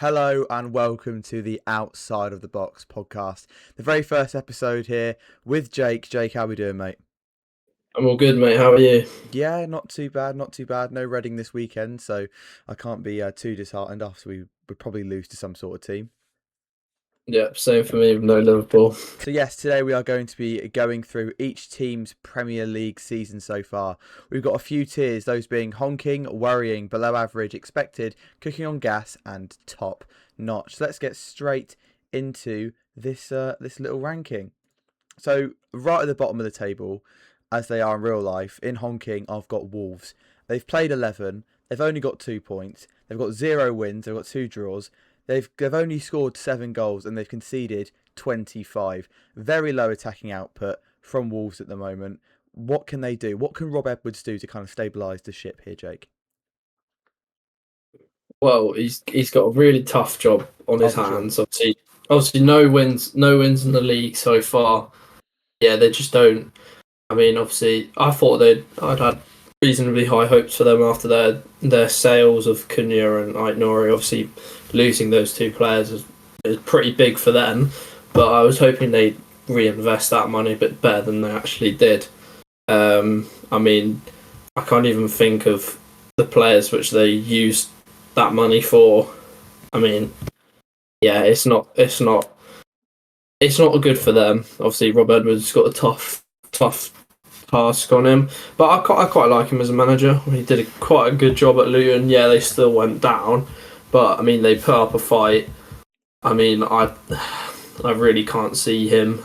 Hello and welcome to the Outside of the Box podcast. The very first episode here with Jake. Jake, how we doing, mate? I'm all good, mate. How are you? Yeah, not too bad, not too bad. No Reading this weekend, so I can't be too disheartened after we would probably lose to some sort of team. Yeah, same for me with no Liverpool. So yes, today we are going to be going through each team's Premier League season so far. We've got a few tiers, those being honking, worrying, below average, expected, cooking on gas, and top notch. So let's get straight into this little ranking. So right at the bottom of the table, as they are in real life, in honking, I've got Wolves. They've played 11. They've only got 2 points. They've got 0 wins. They've got 2 draws. They've only scored 7 goals and they've conceded 25. Very low attacking output from Wolves at the moment. What can they do? What can Rob Edwards do to kind of stabilise the ship here, Jake? Well, he's got a really tough job on his For sure. hands. Obviously, no wins in the league so far. Yeah, they just don't. I mean, obviously, I'd had reasonably high hopes for them after their sales of Cunha and Aït-Nouri. Obviously, losing those two players is pretty big for them. But I was hoping they'd reinvest that money a bit better than they actually did. I mean, I can't even think of the players which they used that money for. I mean, yeah, it's not good for them. Obviously, Rob Edwards got a tough task on him, but I quite like him as a manager. He did quite a good job at Luton. Yeah, they still went down, but I mean, they put up a fight. I mean, I really can't see him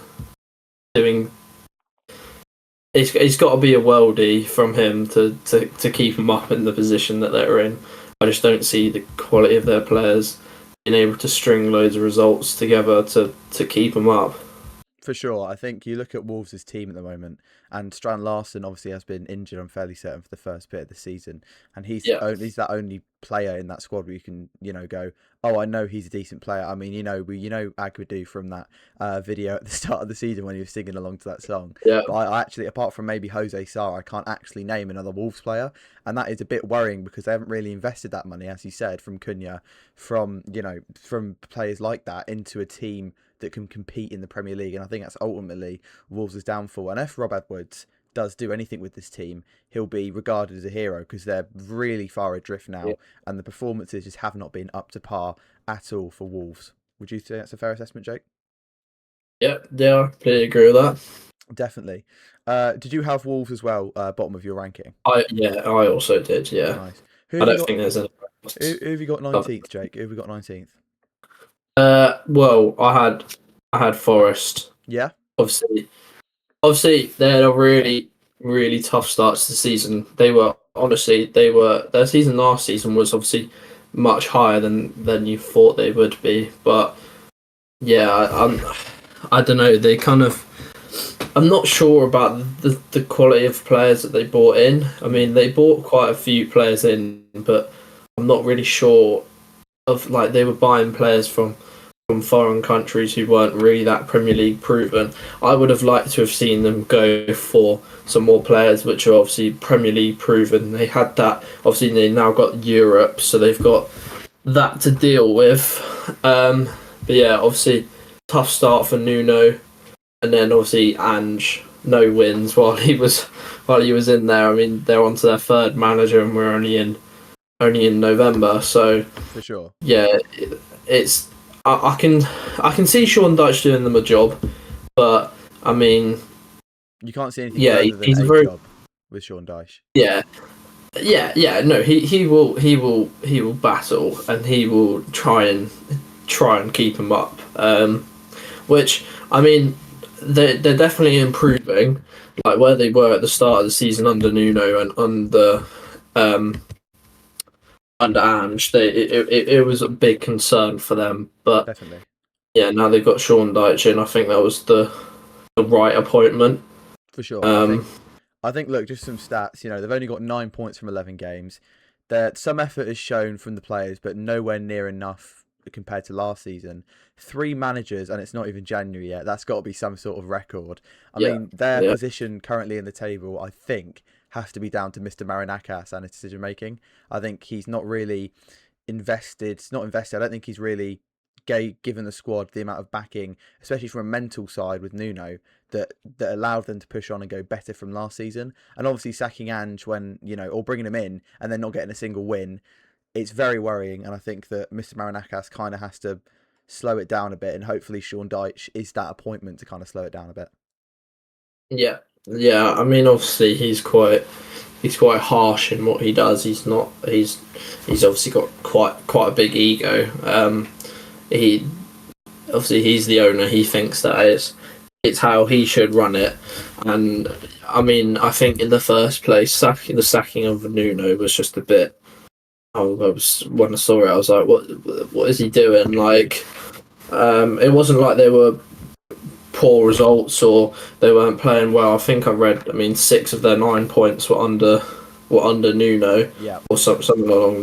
doing. It's got to be a worldie from him to keep them up in the position that they're in. I just don't see the quality of their players being able to string loads of results together to keep them up. For sure. I think you look at Wolves' team at the moment, and Strand Larsen obviously has been injured, I'm fairly certain, for the first bit of the season. And he's that only player in that squad where you can, go, oh, I know he's a decent player. I mean, we Aguadu from that video at the start of the season when he was singing along to that song. Yeah. But I actually, apart from maybe Jose Sarr, I can't actually name another Wolves player. And that is a bit worrying because they haven't really invested that money, as you said, from Cunha, from players like that into a team that can compete in the Premier League. And I think that's ultimately Wolves' downfall. And if Rob Edwards does do anything with this team, he'll be regarded as a hero because they're really far adrift now. Yeah. And the performances just have not been up to par at all for Wolves. Would you say that's a fair assessment, Jake? Yeah, I completely agree with that. Definitely. Did you have Wolves as well, bottom of your ranking? I also did, yeah. Nice. I don't think there's any... Who have you got 19th, Jake? Who have you got 19th? Well, I had Forest. Yeah. Obviously, they had a really, really tough start to the season. Their season last season was obviously much higher than you thought they would be. But yeah, I don't know. They kind of, I'm not sure about the quality of players that they brought in. I mean, they bought quite a few players in, but I'm not really sure of, like, they were buying players from foreign countries who weren't really that Premier League proven. I would have liked to have seen them go for some more players which are obviously Premier League proven. They had that. Obviously, they now got Europe, so they've got that to deal with. But yeah, obviously, tough start for Nuno, and then obviously Ange, no wins while he was in there. I mean, they're on to their third manager, and we're only in November. So for sure, yeah, it's. I can see Sean Dyche doing them a job, but I mean, you can't see anything further than a job with Sean Dyche. Yeah. No, he will battle and he will try and keep them up. Which, I mean, they're definitely improving, like where they were at the start of the season under Nuno and under Ange. It was a big concern for them, but definitely, yeah, now they've got Sean Dyche, and I think that was the right appointment for sure. I think, look, just some stats. They've only got 9 points from 11 games. Some effort is shown from the players, but nowhere near enough compared to last season. 3 managers, and it's not even January yet. That's got to be some sort of record. I mean, their position currently in the table, I think, has to be down to Mr. Marinakas and his decision making. I think he's not really not invested. I don't think he's really given the squad the amount of backing, especially from a mental side with Nuno, that allowed them to push on and go better from last season. And obviously sacking Ange when, or bringing him in and then not getting a single win, it's very worrying. And I think that Mr. Marinakas kind of has to slow it down a bit, and hopefully Sean Dyche is that appointment to kind of slow it down a bit. Yeah, yeah. I mean, obviously he's quite harsh in what he does. He's obviously got quite a big ego. He obviously he's the owner. He thinks that it's how he should run it. And I mean, I think in the first place, the sacking of Nuno was just a bit. When I saw it, I was like, what is he doing? Like, it wasn't like they were poor results or they weren't playing well. I think I read. I mean, 6 of their 9 points were under Nuno, yeah, or something along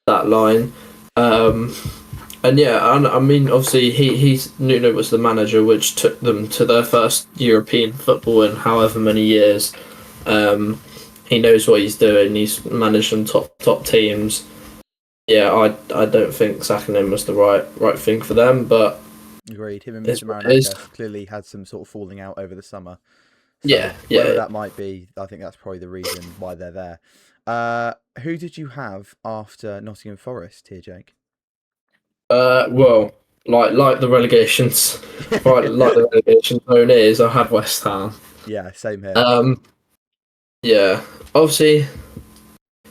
that line. And yeah, I mean, obviously Nuno was the manager, which took them to their first European football in however many years. He knows what he's doing. He's managed some top teams. Yeah, I don't think sacking him was the right thing for them, but agreed. Him and Mr. Marinakas clearly had some sort of falling out over the summer. So whatever that might be, I think that's probably the reason why they're there. Who did you have after Nottingham Forest here, Jake? Well, like the relegations, right? Like the relegation zone is. I had West Ham. Yeah, same here. Yeah, obviously,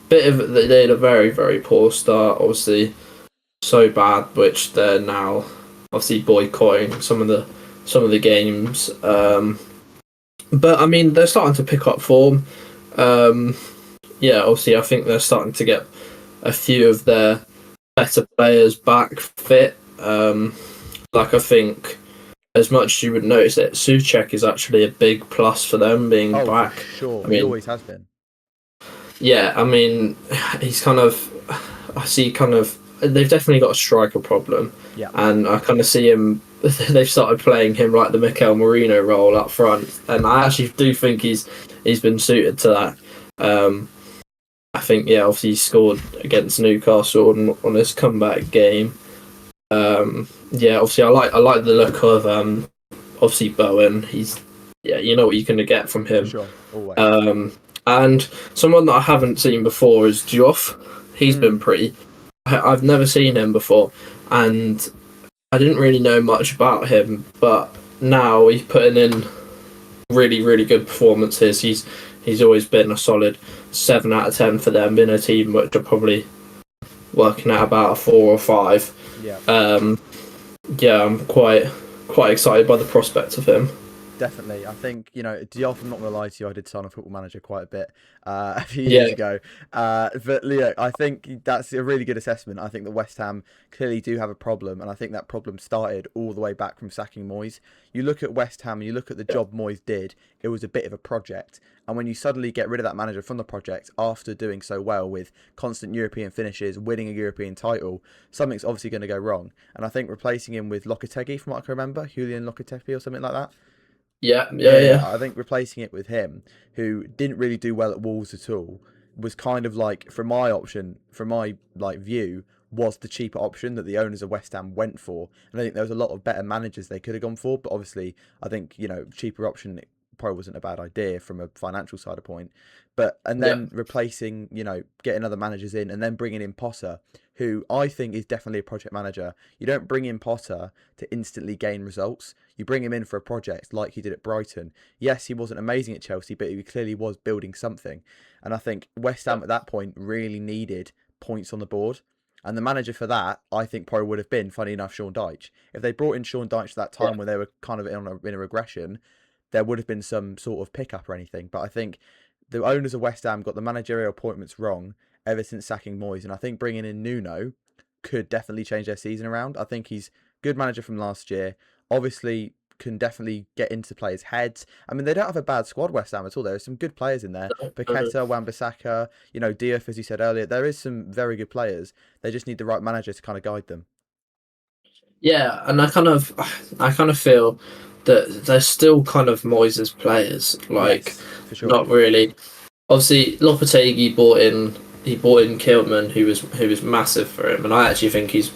they had a very, very poor start. Obviously, so bad, which they're now obviously boycotting some of the games. But I mean, they're starting to pick up form. Yeah, obviously, I think they're starting to get a few of their better players back fit. Like I think, as much as you would notice it, Souček is actually a big plus for them being back. For sure, I mean, he always has been. Yeah, I mean, he's kind of. I see kind of. They've definitely got a striker problem. Yeah. And I kind of see him. They've started playing him like the Mikel Merino role up front, and I actually do think he's been suited to that. I think obviously he scored against Newcastle on his comeback game. Obviously I like the look of obviously Bowen. He's you know what you're going to get from him. Sure, always. And someone that I haven't seen before is Geoff. He's been pretty. I've never seen him before, and I didn't really know much about him, but now he's putting in really, really good performances. He's always been a solid 7 out of 10 for them in a team which are probably working at about a 4 or 5. Yeah. I'm quite excited by the prospect of him. Definitely. I think, Diop, I'm not going to lie to you, I did sign a Football Manager quite a bit a few years ago. But Leo, I think that's a really good assessment. I think that West Ham clearly do have a problem, and I think that problem started all the way back from sacking Moyes. You look at West Ham, and you look at the job Moyes did, it was a bit of a project. And when you suddenly get rid of that manager from the project after doing so well with constant European finishes, winning a European title, something's obviously going to go wrong. And I think replacing him with Lopetegui, from what I can remember, Julian Lopetegui or something like that. Yeah. I think replacing it with him, who didn't really do well at Wolves at all, was kind of like, from my view, was the cheaper option that the owners of West Ham went for. And I think there was a lot of better managers they could have gone for, but obviously I think, cheaper option probably wasn't a bad idea from a financial side of point. And then replacing, getting other managers in and then bringing in Potter, who I think is definitely a project manager. You don't bring in Potter to instantly gain results. You bring him in for a project like he did at Brighton. Yes, he wasn't amazing at Chelsea, but he clearly was building something. And I think West Ham at that point really needed points on the board. And the manager for that, I think, probably would have been, funny enough, Sean Dyche. If they brought in Sean Dyche at that time when they were kind of in a regression, there would have been some sort of pickup or anything. But I think the owners of West Ham got the managerial appointments wrong ever since sacking Moyes. And I think bringing in Nuno could definitely change their season around. I think he's a good manager from last year. Obviously, can definitely get into players' heads. I mean, they don't have a bad squad, West Ham, at all. There are some good players in there. Paqueta, Wan-Bissaka, Diouf, as you said earlier. There is some very good players. They just need the right manager to kind of guide them. Yeah, and I kind of feel that they're still kind of Moyes' players. Like, yes, for sure. Not really. Obviously, Lopetegui brought in he bought in Kilman, who was massive for him, and I actually think he's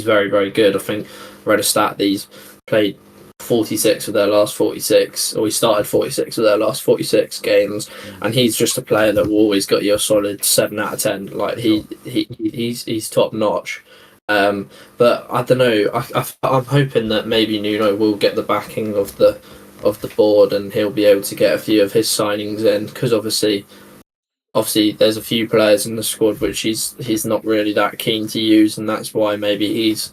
very very good. I think I read a stat that he's played 46 of their last 46, or he started 46 of their last 46 games, and he's just a player that will always got you a solid 7 out of 10. Like he's top notch. But I don't know. I'm hoping that maybe Nuno will get the backing of the board, and he'll be able to get a few of his signings in, because obviously there's a few players in the squad which he's not really that keen to use, and that's why maybe he's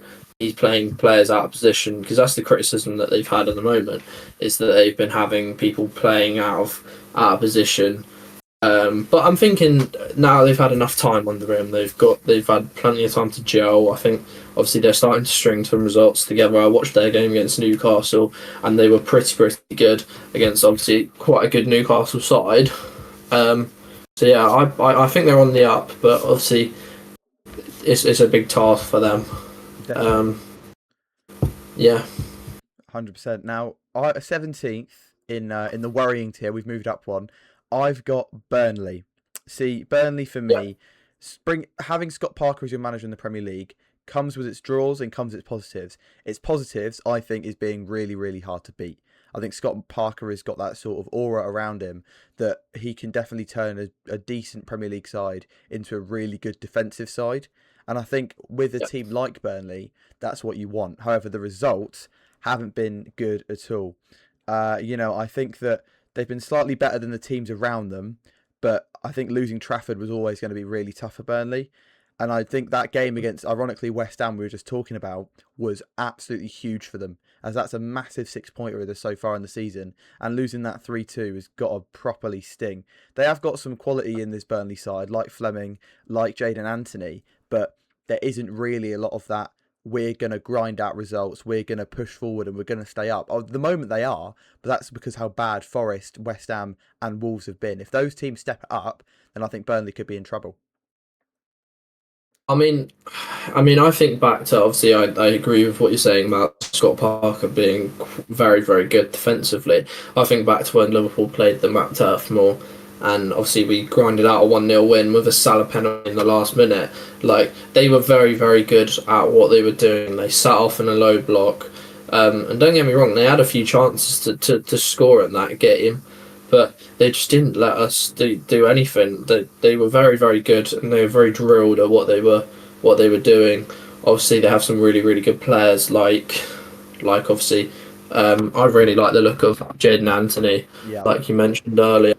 playing players out of position, because that's the criticism that they've had at the moment, is that they've been having people playing out of position. But I'm thinking now they've had enough time under him. They've had plenty of time to gel. I think obviously they're starting to string some results together. I watched their game against Newcastle, and they were pretty good against obviously quite a good Newcastle side. So yeah, I think they're on the up, but obviously it's a big task for them. Yeah, 100%. Now, 17th in the worrying tier. We've moved up one. I've got Burnley. See, Burnley for me, having Scott Parker as your manager in the Premier League comes with its draws and comes with its positives. Its positives, I think, is being really, really hard to beat. I think Scott Parker has got that sort of aura around him that he can definitely turn a decent Premier League side into a really good defensive side. And I think with a team like Burnley, that's what you want. However, the results haven't been good at all. I think that they've been slightly better than the teams around them, but I think losing Trafford was always going to be really tough for Burnley. And I think that game against, ironically, West Ham we were just talking about was absolutely huge for them, as that's a massive 6-pointer so far in the season. And losing that 3-2 has got to properly sting. They have got some quality in this Burnley side, like Fleming, like Jadon Anthony, but there isn't really a lot of that. We're going to grind out results, we're going to push forward, and we're going to stay up. At the moment they are, but that's because how bad Forest, West Ham and Wolves have been. If those teams step up, then I think Burnley could be in trouble. I mean, I think back to, obviously, I agree with what you're saying about Scott Parker being very, very good defensively. I think back to when Liverpool played them at Turf Moor, and obviously we grinded out a 1-0 win with a Salah penalty in the last minute. Like, they were very, very good at what they were doing. They sat off in a low block. And don't get me wrong, they had a few chances to score in that game, but they just didn't let us do anything. They were very, very good, and they were very drilled at what they were doing. Obviously, they have some really, really good players, like obviously, I really like the look of Jadon Anthony, like you mentioned earlier.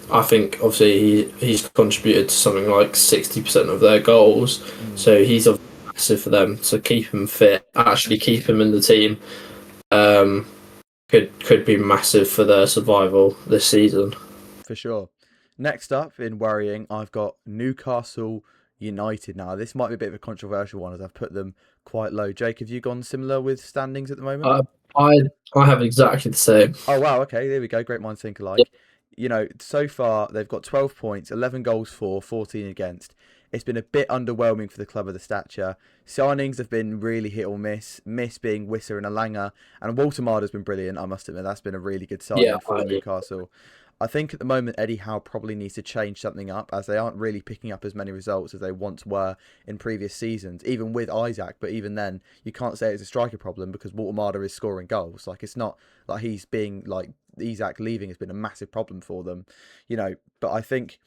I think obviously he's contributed to something like 60% of their goals, so he's massive for them. So keep him fit, actually keep him in the team. Could be massive for their survival this season. For sure. Next up in worrying, I've got Newcastle United. Now, this might be a bit of a controversial one, as I've put them quite low. Jake, have you gone similar with standings at the moment? I have exactly the same. Oh, wow. Okay, there we go. Great minds think alike. So far, they've got 12 points, 11 goals for, 14 against. It's been a bit underwhelming for the club of the stature. Signings have been really hit or miss. Miss being Wissa and Alanga. And Walter-Marder's been brilliant, I must admit. That's been a really good signing for Newcastle. I think at the moment, Eddie Howe probably needs to change something up, as they aren't really picking up as many results as they once were in previous seasons, even with Isaac. But even then, you can't say it's a striker problem, because Walter-Marder is scoring goals. Like, it's not like he's being like Isaac leaving has been a massive problem for them, But I think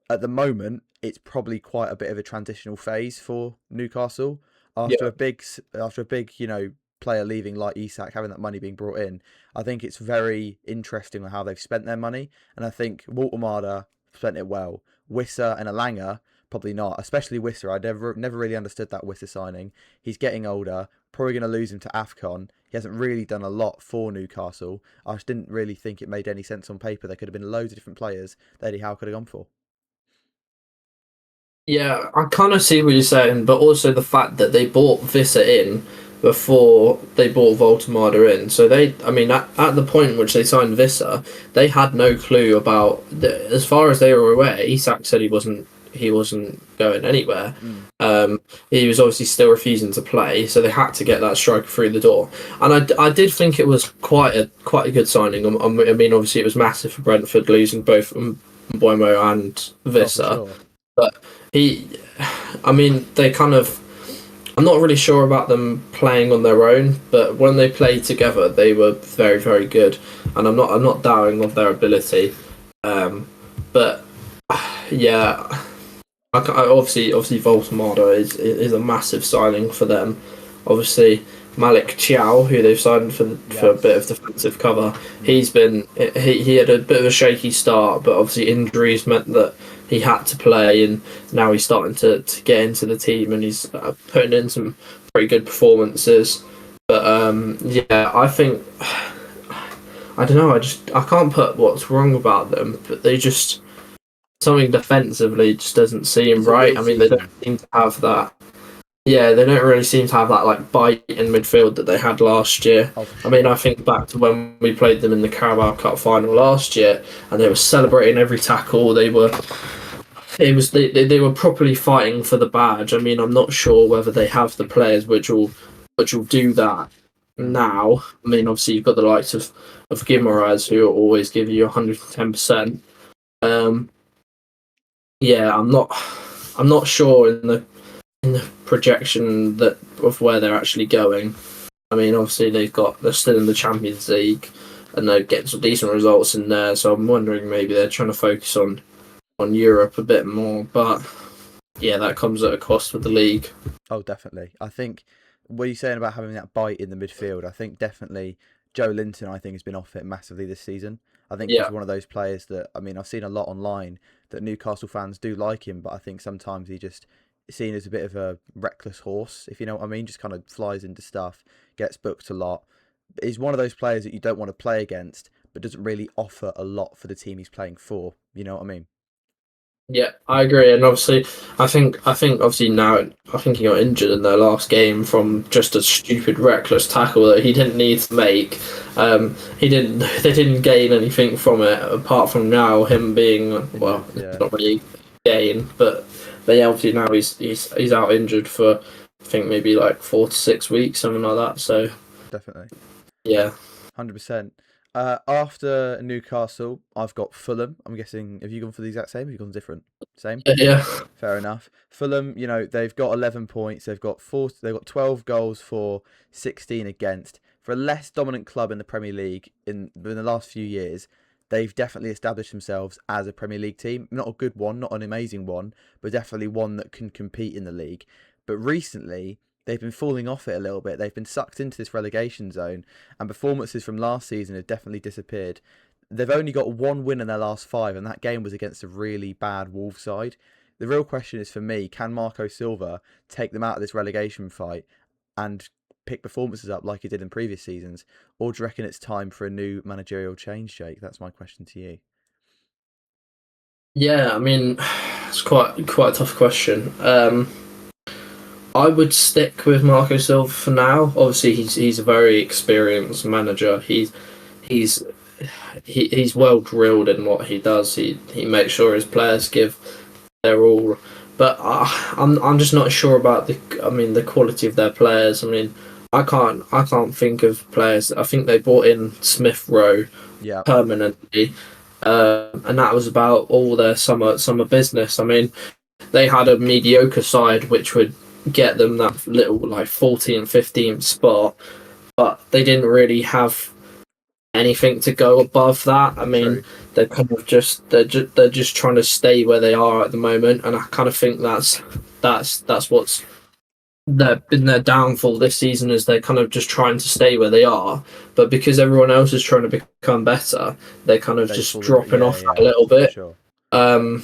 at the moment, it's probably quite a bit of a transitional phase for Newcastle after a big, player leaving like Isak, having that money being brought in. I think it's very interesting on how they've spent their money, and I think Walter-Marder spent it well. Wissa and Alanga probably not, especially Wissa. I never really understood that Wissa signing. He's getting older, probably going to lose him to AFCON. He hasn't really done a lot for Newcastle. I just didn't really think it made any sense on paper. There could have been loads of different players that Eddie Howe could have gone for. Yeah, I kind of see what you're saying, but also the fact that they bought Visser in before they bought Walter-Marder in. So at the point in which they signed Visser, they had no clue about as far as they were aware. Isak said he wasn't going anywhere. He was obviously still refusing to play, so they had to get that striker through the door. And I did think it was quite a good signing. I mean, obviously it was massive for Brentford losing both Mboimo and Oh, for Vissa. sure. But they kind of. I'm not really sure about them playing on their own, but when they played together, they were very, very good, and I'm not doubting of their ability. But yeah, obviously Voltamada is a massive signing for them. Obviously Malik Chow, who they've signed for a Yes. bit of defensive cover, he had a bit of a shaky start, but obviously injuries meant that he had to play, and now he's starting to get into the team, and he's putting in some pretty good performances. But yeah, I think I don't know. I can't put what's wrong about them, but they just something defensively just doesn't seem It's a right. weird I mean, they don't season. seem to have that. Yeah, they don't really seem to have that like bite in midfield that they had last year. Oh, for I mean, sure. I think back to when we played them in the Carabao Cup final last year, and they were celebrating every tackle. They were properly fighting for the badge. I mean, I'm not sure whether they have the players which will do that Mm. now. I mean, obviously you've got the likes of Guimaraes who will always give you 110%. Um, yeah, I'm not sure in the projection that of where they're actually going. I mean, obviously they're still in the Champions League and they're getting some decent results in there. So I'm wondering maybe they're trying to focus on Europe a bit more. But yeah, that comes at a cost with the league. Oh, definitely. I think what you're saying about having that bite in the midfield, I think definitely Joe Linton, I think, has been off it massively this season. I think he's Yeah, one of those players that, I mean, I've seen a lot online that Newcastle fans do like him, but I think sometimes he just is seen as a bit of a reckless horse, if you know what I mean, just kind of flies into stuff, gets booked a lot. But he's one of those players that you don't want to play against, but doesn't really offer a lot for the team he's playing for. You know what I mean? yeah, I agree. And obviously, I think obviously now I think he got injured in their last game from just a stupid reckless tackle that he didn't need to make. He didn't. They didn't gain anything from it apart from now him being well, Injured, yeah, not really gain, but yeah, obviously now he's out injured for I think maybe like 4 to 6 weeks, something like that. So definitely. yeah, 100%. After Newcastle, I've got Fulham. I'm guessing, have you gone for the exact same? Have you gone different? Same? yeah, Fair enough. Fulham, they've got 11 points. They've got 12 goals for, 16 against. For a less dominant club in the Premier League in the last few years, they've definitely established themselves as a Premier League team. Not a good one, not an amazing one, but definitely one that can compete in the league. But recently, they've been falling off it a little bit. They've been sucked into this relegation zone, and performances from last season have definitely disappeared. They've only got one win in their last five, and that game was against a really bad Wolves side. The real question is for me, can Marco Silva take them out of this relegation fight and pick performances up like he did in previous seasons? Or do you reckon it's time for a new managerial change, Jake? That's my question to you. yeah. I mean, it's quite a tough question. I would stick with Marco Silva for now. Obviously, he's a very experienced manager. He's he's well drilled in what he does. He makes sure his players give their all. But I'm just not sure about the quality of their players. I mean, I can't think of players. I think they brought in Smith Rowe Yeah, permanently, and that was about all their summer business. I mean, they had a mediocre side which would get them that little like 14th, 15th spot, but they didn't really have anything to go above that. I mean, true. they're just trying to stay where they are at the moment, and I kind of think that's what's been their downfall this season is they're kind of just trying to stay where they are, but because everyone else is trying to become better, they're kind of They just fall a bit. dropping Yeah, off a yeah, little for bit. sure. Um,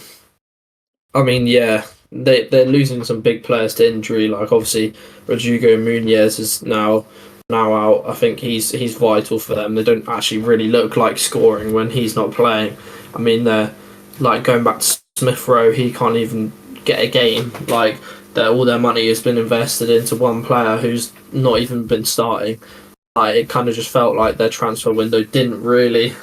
I mean, yeah, they're losing some big players to injury. Like obviously, Rodrigo Muniz is now out. I think he's vital for them. They don't actually really look like scoring when he's not playing. I mean, they're like going back to Smith Rowe. He can't even get a game. Like all their money has been invested into one player who's not even been starting. It kind of just felt like their transfer window didn't really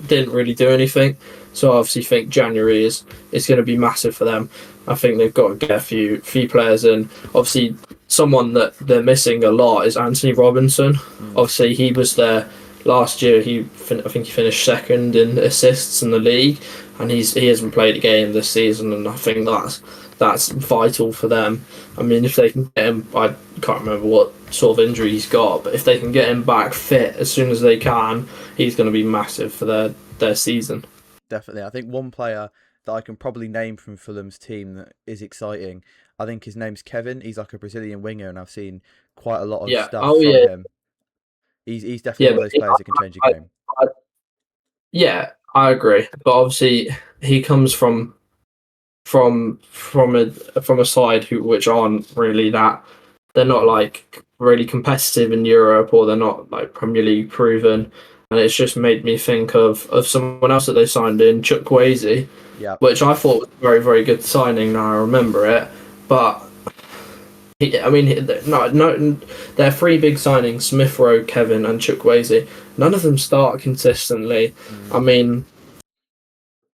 do anything. So I obviously think January is going to be massive for them. I think they've got to get a few players in. Obviously, someone that they're missing a lot is Anthony Robinson. Mm. Obviously, he was their last year I think he finished second in assists in the league, and he hasn't played a game this season, and I think that's vital for them. I mean, if they can get him, I can't remember what sort of injury he's got, but if they can get him back fit as soon as they can, he's going to be massive for their season. Definitely. I think one player that I can probably name from Fulham's team that is exciting, I think his name's Kevin. He's like a Brazilian winger, and I've seen quite a lot of Yeah. stuff Oh from yeah. him. He's definitely Yeah. one of But those players that can change a I, game. I, yeah, I agree. But obviously, he comes from a side which aren't really that. They're not like really competitive in Europe, or they're not like Premier League proven. And it's just made me think of someone else that they signed in, Chukwueze, Yeah, which I thought was a very, very good signing. Now I remember it, but I mean, no, they're three big signings: Smith Rowe, Kevin, and Chukwueze. None of them start consistently. I mean,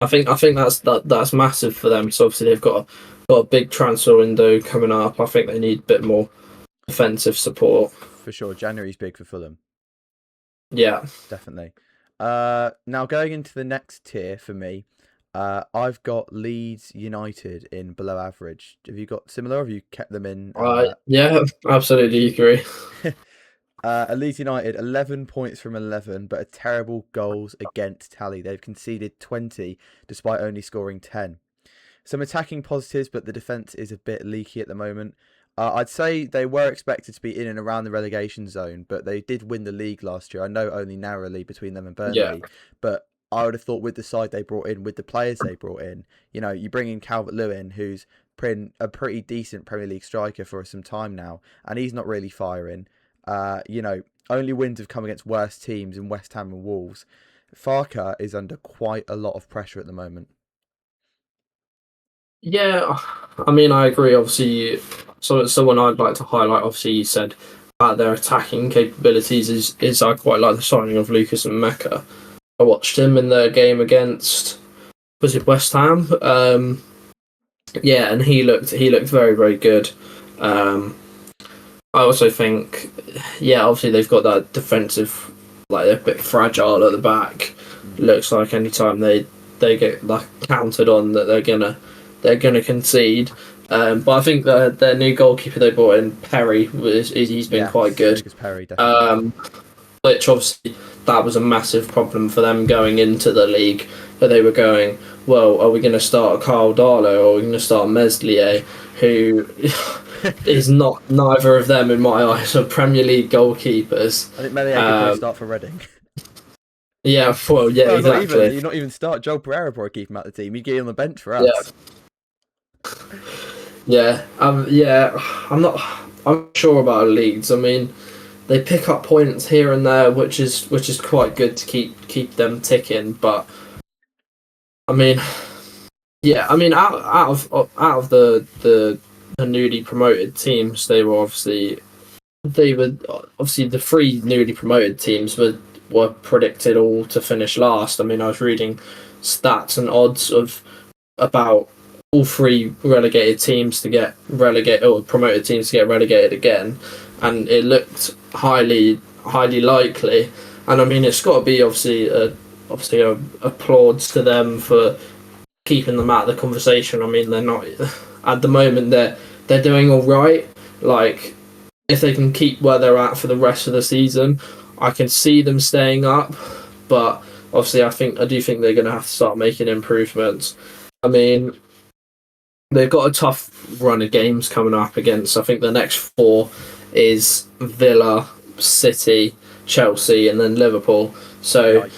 I think that's massive for them. So obviously they've got a big transfer window coming up. I think they need a bit more defensive support. for sure. January's big for Fulham. Yeah. Definitely. Now going into the next tier for me, I've got Leeds United in below average. Have you got similar? Or have you kept them in? Yeah, absolutely agree. Leeds United, 11 points from 11, but a terrible goals against tally. They've conceded 20 despite only scoring 10. Some attacking positives, but the defence is a bit leaky at the moment. I'd say they were expected to be in and around the relegation zone, but they did win the league last year. I know only narrowly between them and Yeah. Burnley, but I would have thought with the side they brought in, with the players they brought in, you bring in Calvert-Lewin, who's a pretty decent Premier League striker for some time now, and he's not really firing. Only wins have come against worse teams in West Ham and Wolves. Farker is under quite a lot of pressure at the moment. Yeah, I mean, I agree. Obviously, so someone I'd like to highlight. Obviously, you said about their attacking capabilities is I quite like the signing of Lucas and Mecca. I watched him in their game against, was it West Ham? Yeah, and he looked very, very good. I also think, yeah, obviously they've got that defensive, like they're a bit fragile at the back. Looks like anytime they get like counted on, that they're gonna concede. But I think their new goalkeeper they brought in, Perry, he's been quite good. Lucas Perry, definitely. Which obviously that was a massive problem for them going into the league. That they were going, well, are we going to start Carl Darlow or are we going to start Meslier, who is not neither of them in my eyes are Premier League goalkeepers. I think Meslier could probably start for Reading. Yeah, well, yeah, exactly. You're not even start Joel Pereira probably keep him out the team. You'd get him on the bench for us. Yeah, I'm not sure about Leeds. I mean, they pick up points here and there, which is quite good to keep them ticking. But I mean, yeah, I mean, out of the newly promoted teams, they were obviously the three newly promoted teams were predicted all to finish last. I mean, I was reading stats and odds of about all three relegated teams to get relegated, or promoted teams to get relegated again, and it looked highly likely. And I mean, it's got to be obviously a applauds to them for keeping them out of the conversation. I mean, they're not at the moment. They're doing all right. Like, if they can keep where they're at for the rest of the season, I can see them staying up. But obviously, I do think they're going to have to start making improvements. I mean, they've got a tough run of games coming up against. I think the next four is Villa, City, Chelsea, and then Liverpool. So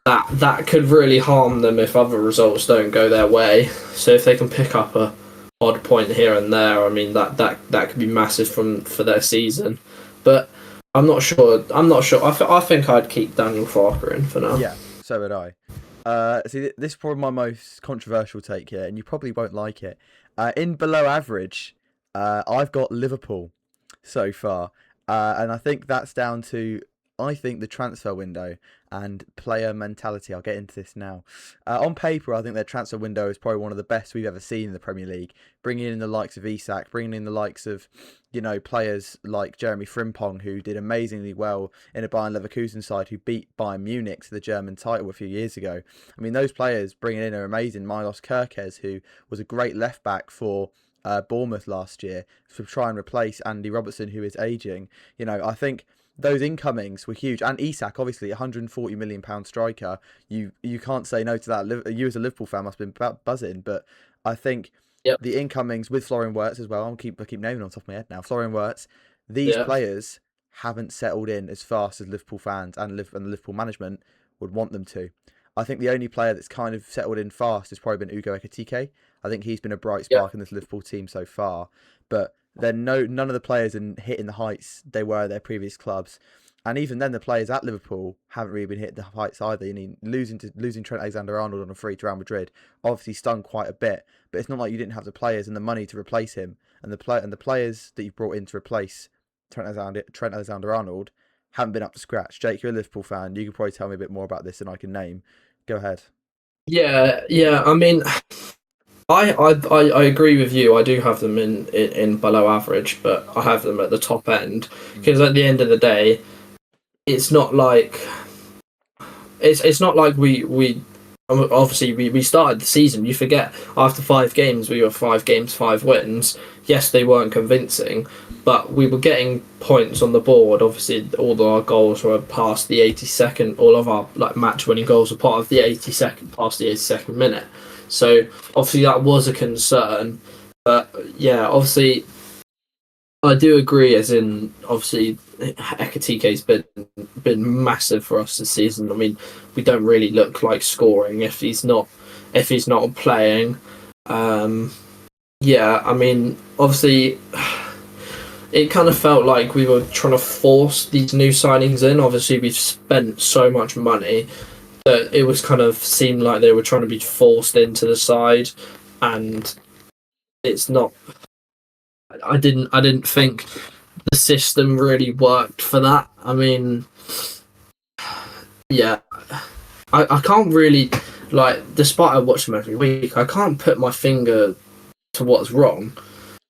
that could really harm them if other results don't go their way. So if they can pick up a odd point here and there, I mean that could be massive for their season. But I'm not sure. I think I'd keep Daniel Farker in for now. Yeah, so would I. See, this is probably my most controversial take here, and you probably won't like it. In below average, I've got Liverpool so far, and I think that's down to I think the transfer window and player mentality, I'll get into this now. On paper, I think their transfer window is probably one of the best we've ever seen in the Premier League. Bringing in the likes of Isak, bringing in the likes of, players like Jeremy Frimpong, who did amazingly well in a Bayern Leverkusen side who beat Bayern Munich to the German title a few years ago. I mean, those players bringing in are amazing. Milos Kerkez, who was a great left back for Bournemouth last year, to try and replace Andy Robertson, who is ageing. I think those incomings were huge. And Isak, obviously, £140 million striker. You can't say no to that. You as a Liverpool fan must have been buzzing. But I think Yep. the incomings with Florian Wirtz as well, I keep naming on top of my head now. Florian Wirtz, these Yeah. players haven't settled in as fast as Liverpool fans and the Liverpool management would want them to. I think the only player that's kind of settled in fast has probably been Ugo Ekitike. I think he's been a bright spark in this Liverpool team so far. But then none of the players are hitting the heights they were at their previous clubs. And even then, the players at Liverpool haven't really been hitting the heights either. Losing Trent Alexander-Arnold on a free to Real Madrid obviously stung quite a bit. But it's not like you didn't have the players and the money to replace him. And the players that you've brought in to replace Trent Alexander-Arnold haven't been up to scratch. Jake, you're a Liverpool fan. You could probably tell me a bit more about this than I can name. Go ahead. Yeah. I mean, I agree with you. I do have them in below average, but I have them at the top end because at the end of the day, it's not like we obviously we started the season. You forget after 5 games we were 5 games, 5 wins. Yes, they weren't convincing, but we were getting points on the board. Obviously, all of our goals were past the 82nd. All of our match-winning goals were part of the 82nd minute. So obviously that was a concern. But yeah, obviously I do agree. As in, obviously Ekitike's been massive for us this season. I mean, we don't really look like scoring if he's not playing. Yeah, I mean, obviously, it kind of felt like we were trying to force these new signings in. Obviously, we've spent so much money that it was kind of seemed like they were trying to be forced into the side, and it's not. I didn't think the system really worked for that. I mean, yeah, I can't really despite I watch them every week, I can't put my finger to what's wrong.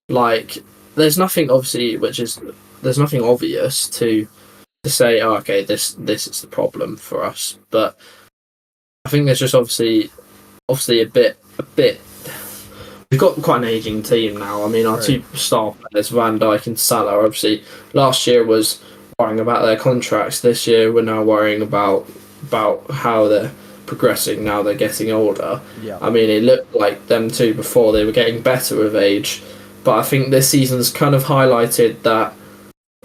There's nothing obviously there's nothing obvious to say, oh, okay, this is the problem for us. But I think there's just obviously a bit. We've got quite an aging team now. I mean, our 2 star players, Van Dijk and Salah, obviously last year was worrying about their contracts. This year we're now worrying about how they're progressing. Now they're getting older. Yeah. I mean, it looked like them 2 before they were getting better with age, but I think this season's kind of highlighted that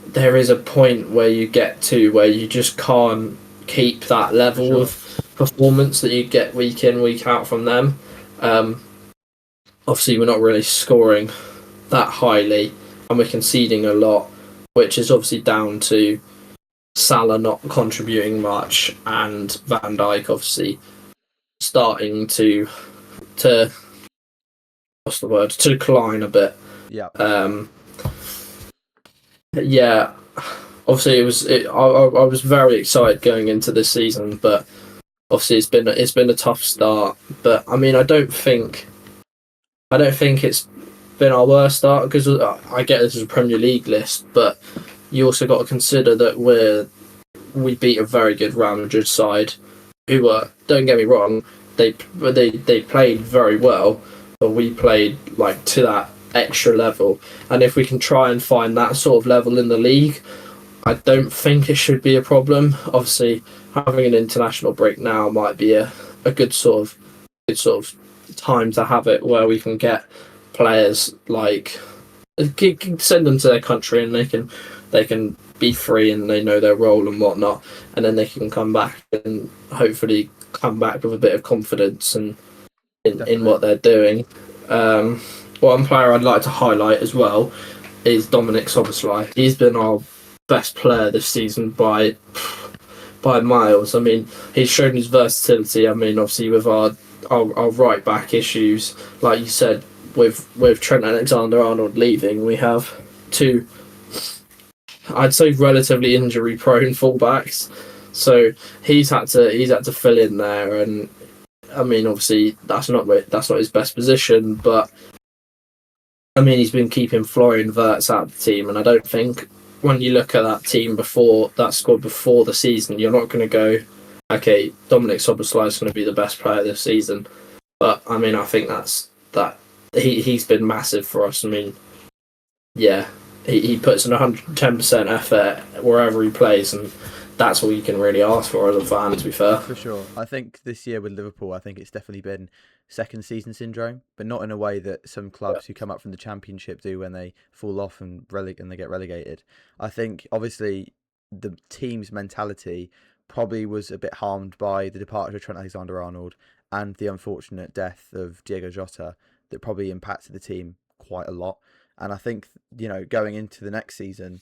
there is a point where you get to where you just can't keep that level of performance that you get week in, week out from them. Obviously, we're not really scoring that highly, and we're conceding a lot, which is obviously down to Salah not contributing much and Van Dijk obviously starting to decline a bit. Yeah. Yeah. Obviously, I was very excited going into this season, but obviously it's been a tough start. But I mean, I don't think it's been our worst start, because I get this as a Premier League list, but you also got to consider that we beat a very good Real Madrid side, who were, don't get me wrong, they played very well, but we played to that extra level. And if we can try and find that sort of level in the league, I don't think it should be a problem. Obviously, having an international break now might be a good sort of time to have it, where we can get players send them to their country and they can be free and they know their role and whatnot, and then they can come back and hopefully come back with a bit of confidence and in what they're doing. One player I'd like to highlight as well is Dominic Szoboszlai. He's been our best player this season by miles. I mean, he's shown his versatility. I mean, obviously with our right back issues, like you said, with Trent Alexander-Arnold leaving, we have 2. I'd say relatively injury prone fullbacks. So he's had to fill in there, and I mean obviously that's not his best position, but I mean he's been keeping Florian Wirtz out of the team, and I don't think when you look at that team before that squad before the season, you're not going to go, okay, Dominic Soboslai is going to be the best player this season. But I mean I think that he's been massive for us. I mean, yeah, he puts in 110% effort wherever he plays, and that's all you can really ask for as a fan, to be fair. For sure. I think this year with Liverpool, I think it's definitely been second season syndrome, but not in a way that some Yeah. clubs who come up from the Championship do when they fall off and and they get relegated. I think obviously the team's mentality probably was a bit harmed by the departure of Trent Alexander-Arnold and the unfortunate death of Diego Jota that probably impacted the team quite a lot. And I think, going into the next season,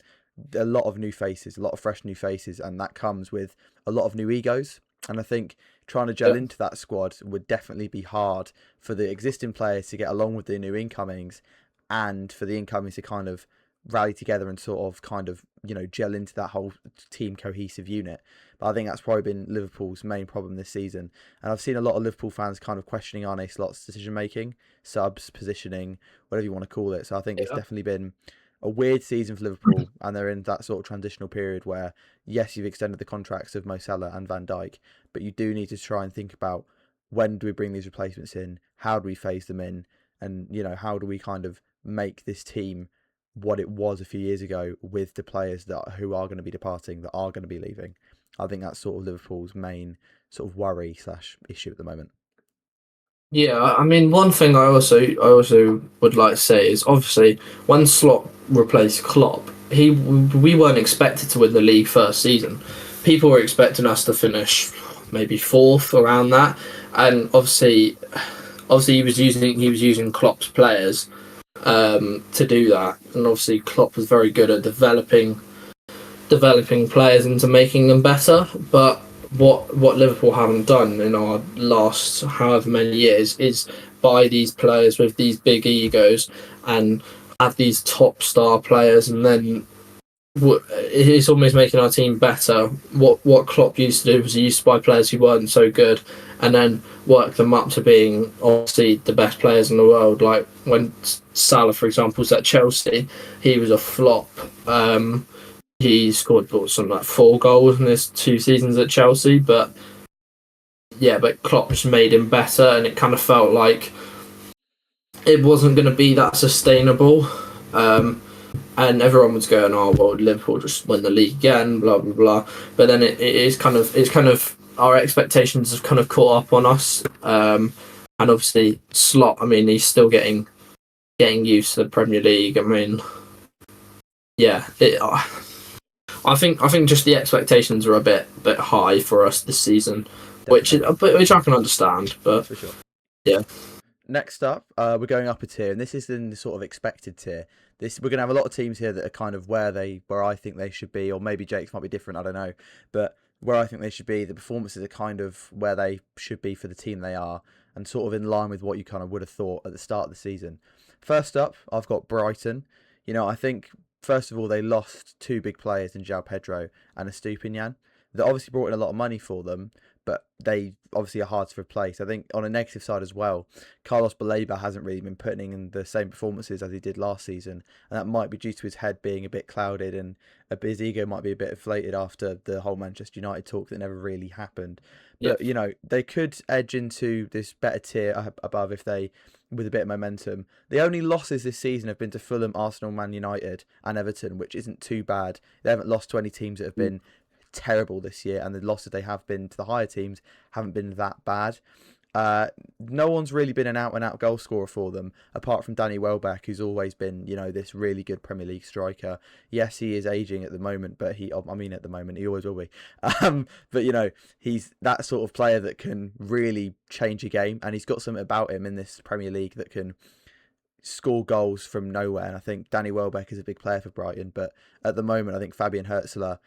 a lot of new faces, a lot of fresh new faces, and that comes with a lot of new egos. And I think trying to gel Yeah. into that squad would definitely be hard for the existing players to get along with the new incomings, and for the incomings to kind of rally together and sort of gel into that whole team cohesive unit. But I think that's probably been Liverpool's main problem this season. And I've seen a lot of Liverpool fans kind of questioning Arne Slot's decision making, subs, positioning, whatever you want to call it. So I think it's Yeah. definitely been a weird season for Liverpool, and they're in that sort of transitional period where, yes, you've extended the contracts of Mo Salah and Van Dijk, but you do need to try and think about, when do we bring these replacements in? How do we phase them in? And, how do we kind of make this team what it was a few years ago with the players who are going to be departing, that are going to be leaving? I think that's sort of Liverpool's main sort of worry slash issue at the moment. Yeah, I mean, one thing I also would like to say is obviously when Slot replaced Klopp, we weren't expected to win the league first season. People were expecting us to finish maybe fourth around that, and obviously he was using Klopp's players to do that, and obviously Klopp was very good at developing players into making them better. But what Liverpool haven't done in our last however many years is buy these players with these big egos and have these top star players, and then it's almost making our team better. What Klopp used to do was he used to buy players who weren't so good, and then work them up to being obviously the best players in the world. Like when Salah, for example, was at Chelsea, he was a flop. He scored something like 4 goals in his 2 seasons at Chelsea, but yeah, but Klopp just made him better, and it kind of felt like it wasn't going to be that sustainable. And everyone was going, "Oh well, Liverpool just win the league again," blah blah blah. But then it's kind of our expectations have kind of caught up on us. And obviously Slot, I mean, he's still getting used to the Premier League. I mean, yeah, I think just the expectations are a bit high for us this season, which I can understand. But For sure. yeah, Next up, we're going up a tier, and this is in the sort of expected tier. We're going to have a lot of teams here that are kind of where I think they should be, or maybe Jake's might be different. I don't know, but where I think they should be, the performances are kind of where they should be for the team they are, and sort of in line with what you kind of would have thought at the start of the season. First up, I've got Brighton. I think first of all they lost two big players in João Pedro and Estupinian. They obviously brought in a lot of money for them, but they obviously are hard to replace. I think on a negative side as well, Carlos Baleba hasn't really been putting in the same performances as he did last season, and that might be due to his head being a bit clouded, and his ego might be a bit inflated after the whole Manchester United talk that never really happened. yeah, But they could edge into this better tier above if they, with a bit of momentum. The only losses this season have been to Fulham, Arsenal, Man United, and Everton, which isn't too bad. They haven't lost to any teams that have been terrible this year, and the losses they have been to the higher teams haven't been that bad. No one's really been an out-and-out goal scorer for them, apart from Danny Welbeck, who's always been, this really good Premier League striker. Yes, he is aging at the moment, but at the moment, he always will be. But, he's that sort of player that can really change a game, and he's got something about him in this Premier League that can score goals from nowhere. And I think Danny Welbeck is a big player for Brighton, but at the moment, I think Fabian Hertzler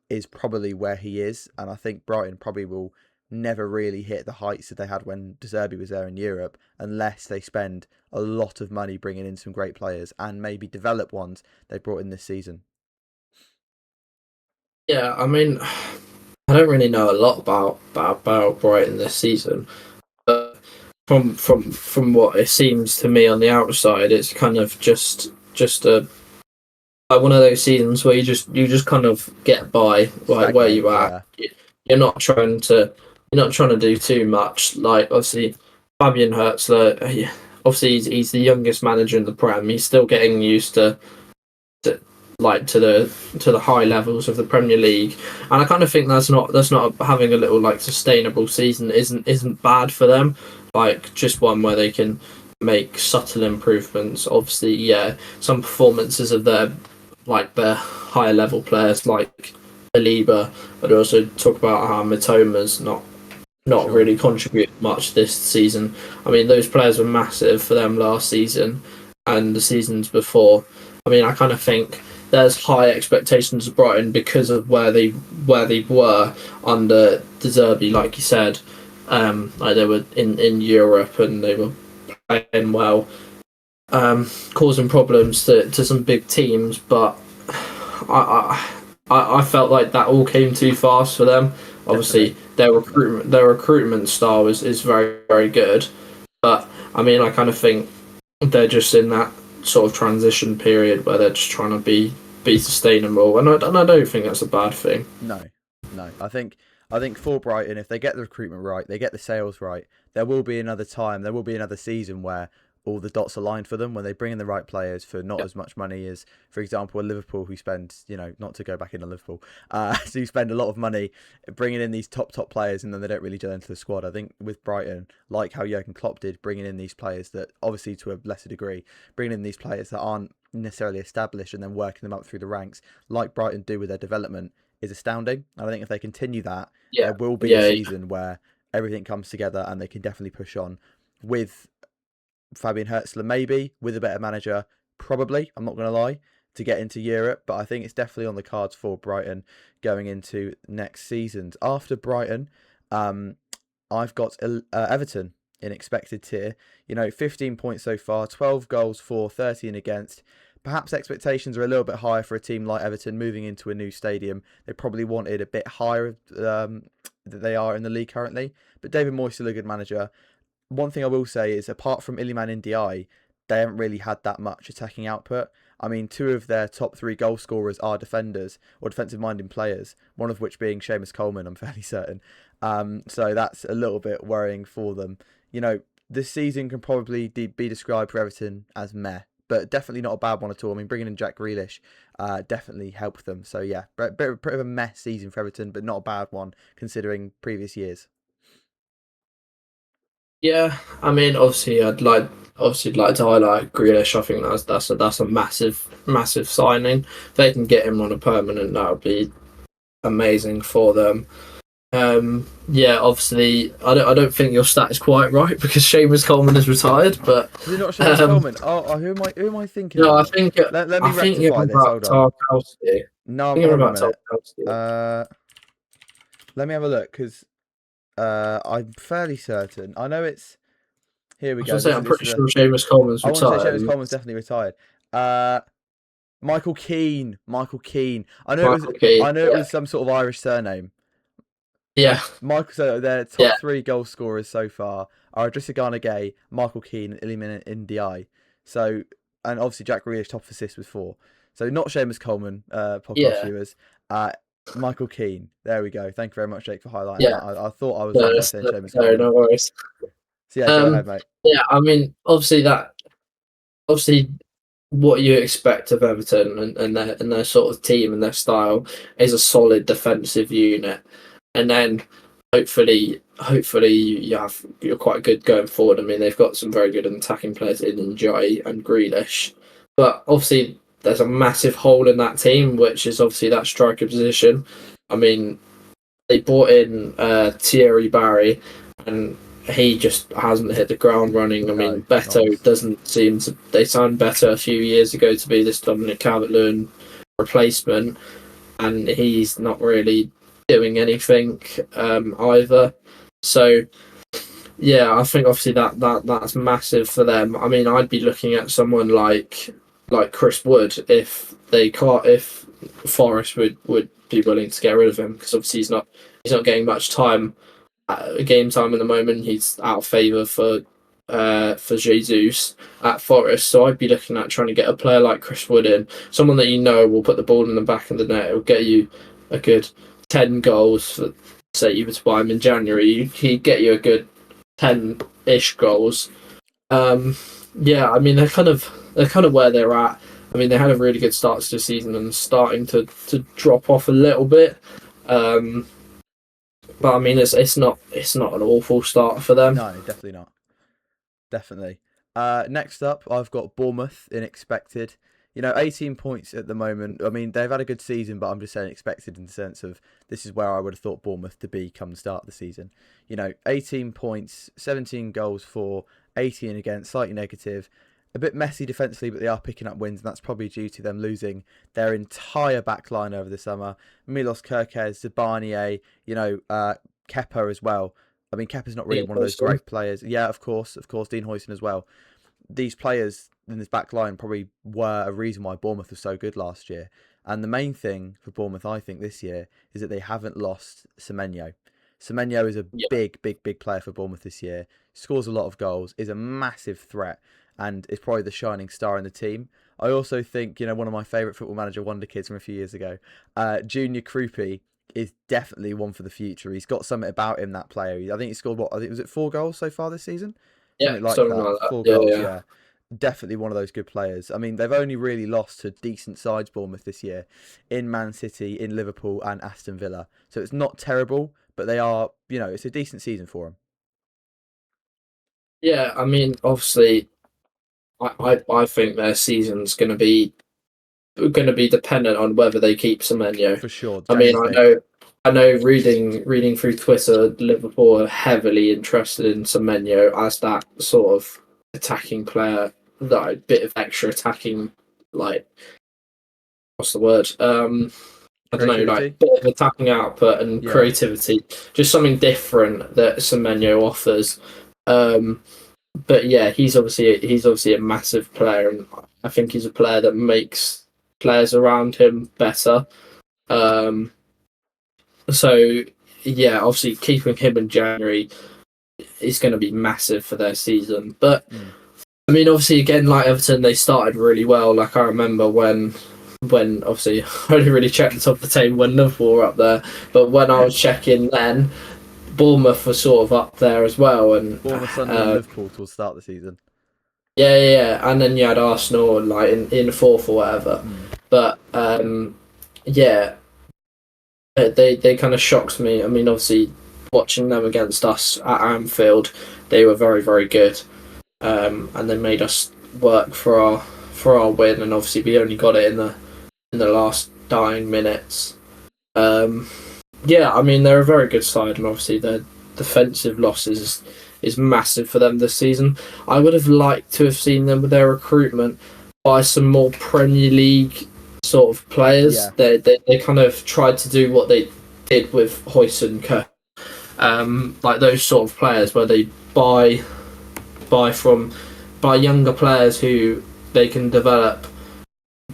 is probably where he is, and I think Brighton probably will never really hit the heights that they had when De Zerbi was there in Europe, unless they spend a lot of money bringing in some great players and maybe develop ones they brought in this season. Yeah, I mean, I don't really know a lot about Brighton this season, but from what it seems to me on the outside, it's kind of just a like one of those seasons where you just kind of get by like where Stagnate, you are. yeah, You're not trying to you're not trying to do too much. Like obviously Fabian Hertzler, obviously he's the youngest manager in the Prem. He's still getting used to like to the high levels of the Premier League, and I kind of think that's not having a little like sustainable season isn't bad for them. Like just one where they can make subtle improvements. Obviously, yeah, some performances of their higher level players like Aliba, but also talk about how Matoma's not sure. really contributed much this season. I mean, those players were massive for them last season and the seasons before. I mean, I kind of think there's high expectations of Brighton because of where they were under De Zerbi, like you said. Like they were in Europe and they were playing well, causing problems to some big teams. But I felt like that all came too fast for them. Definitely, Obviously, their definitely. recruitment style is very very good, but I mean, I kind of think they're just in that sort of transition period where they're just trying to be sustainable, and I don't think that's a bad thing. No, no. I think for Brighton, if they get the recruitment right, they get the sales right, there will be another time, there will be another season where all the dots align for them when they bring in the right players for not Yeah, as much money as, for example, a Liverpool who spend, not to go back into Liverpool, so you spend a lot of money bringing in these top players and then they don't really gel into the squad. I think with Brighton, like how Jurgen Klopp did, bringing in these players that obviously to a lesser degree, bringing in these players that aren't necessarily established and then working them up through the ranks, like Brighton do with their development, is astounding. And I think if they continue that, yeah, there will be a yeah, season where everything comes together and they can definitely push on with Fabian Hertzler, maybe with a better manager, probably. I'm not going to lie, to get into Europe, but I think it's definitely on the cards for Brighton going into next seasons. After Brighton, um, I've got Everton in expected tier. 15 points so far, 12 goals for, 13 against. Perhaps expectations are a little bit higher for a team like Everton moving into a new stadium. They probably wanted a bit higher that they are in the league currently. But David Moyes is still a good manager. One thing I will say is, apart from Iliman Ndiaye, they haven't really had that much attacking output. I mean, two of their top three goal scorers are defenders or defensive-minded players, one of which being Seamus Coleman, I'm fairly certain. So that's a little bit worrying for them. This season can probably be described for Everton as meh, but definitely not a bad one at all. I mean, bringing in Jack Grealish definitely helped them. So yeah, bit of a meh season for Everton, but not a bad one considering previous years. yeah. I mean, obviously like to highlight Grealish. I think that's a massive signing. If they can get him on a permanent, that would be amazing for them. Yeah, obviously, I don't think your stat is quite right because Seamus Coleman is retired, but Is it not Seamus Coleman? Oh, who am I thinking no, about? Let me I think you're rectify this. about Hold on. Tarkowski. No, I think you're hold on a about minute. Tarkowski. Let me have a look because I'm fairly certain. I know it's. Here we I was gonna go. say This I'm is this pretty is sure a. Seamus Coleman's I want to say retired. Seamus Coleman's definitely retired. Uh, Michael Keane. Michael Keane. I know it was. Michael Key. I know it Yeah, was some sort of Irish surname. yeah, Michael. So their yeah, top three goal scorers so far are Idrissa Gana Gay, Michael Keane, and Iliman Ndiaye. So, and obviously Jack Grealish top assist with 4. So not Seamus Coleman, podcast yeah, viewers. Uh, Michael Keane. There we go. Thank you very much, Jake, for highlighting yeah. that. I thought I was No, wrong by saying Seamus no, Coleman. no worries. So yeah, go Um, ahead, mate. yeah, I mean, obviously what you expect of Everton and their sort of team and their style is a solid defensive unit, and then hopefully you're quite good going forward. I mean, they've got some very good attacking players in Njai and Grealish, but obviously there's a massive hole in that team, which is obviously that striker position. I mean, they brought in Thierry Barry, and he just hasn't hit the ground running. I No, mean, Beto not. doesn't seem to. They signed Beto a few years ago to be this Dominic Calvert-Lewin replacement, and he's not really doing anything either. So yeah, I think obviously that's massive for them. I mean, I'd be looking at someone like Chris Wood if they can't if Forest would be willing to get rid of him because obviously he's not getting much game time at the moment. He's out of favour for Jesus at Forest. So I'd be looking at trying to get a player like Chris Wood in, someone that you know will put the ball in the back of the net. It'll get you a good 10 goals. For, say you were to buy him in January, he'd get you a good 10-ish goals. Yeah, I mean they're kind of where they're at. I mean they had a really good start to the season and starting to drop off a little bit. But I mean it's not an awful start for them. No, definitely not. Definitely. Next up, I've got Bournemouth in expected. 18 points at the moment. I mean, they've had a good season, but I'm just saying expected in the sense of this is where I would have thought Bournemouth to be come the start of the season. 18 points, 17 goals for, 18 against, slightly negative. A bit messy defensively, but they are picking up wins, and that's probably due to them losing their entire back line over the summer. Milos Kerkez, Zabanier, Kepa as well. I mean, Kepa's not really Dean one of those Hoyson. great players. Yeah, of course, Dean Hoyson as well. These players in this back line probably were a reason why Bournemouth was so good last year. And the main thing for Bournemouth, I think, this year is that they haven't lost Semenyo. Semenyo is a Yeah, big, big, big player for Bournemouth this year. Scores a lot of goals, is a massive threat, and is probably the shining star in the team. I also think, one of my favourite football manager wonder kids from a few years ago, Junior Krupi, is definitely one for the future. He's got something about him, that player. I think he scored what? I think was it 4 goals so far this season, yeah, something like something that. like that. Four Yeah, goals, yeah. yeah. Definitely one of those good players. I mean, they've only really lost to decent sides Bournemouth this year, in Man City, in Liverpool, and Aston Villa. So it's not terrible, but they are. It's a decent season for them. Yeah, I mean, obviously, I think their season's going to be dependent on whether they keep Semenyo. For sure, I mean, January's big. I know, reading through Twitter, Liverpool are heavily interested in Semenyo as that sort of attacking player, that bit of extra attacking, like what's the word? I don't know, like Creativity. bit of attacking output and Yeah, creativity, just something different that Semenyo offers. Um, but yeah, he's obviously a massive player, and I think he's a player that makes players around him better. Um, so yeah, obviously keeping him in January is going to be massive for their season. But mm. I mean, obviously, again, like Everton, they started really well. Like I remember when obviously I only really checked the top of the table when Liverpool were up there, but when I was checking then, Bournemouth was sort of up there as well, and Bournemouth, Sunderland, Liverpool towards the start of the season. yeah, and then you had Arsenal like in the fourth or whatever. Mm. But yeah, they kind of shocked me. I mean, obviously, watching them against us at Anfield, they were very very good, and they made us work for our win, and obviously we only got it in the last dying minutes. Um, yeah, I mean they're a very good side, and obviously their defensive losses is massive for them this season. I would have liked to have seen them with their recruitment by some more Premier League sort of players. Yeah, They kind of tried to do what they did with Hoyce and Kerr, like those sort of players where they buy from by younger players who they can develop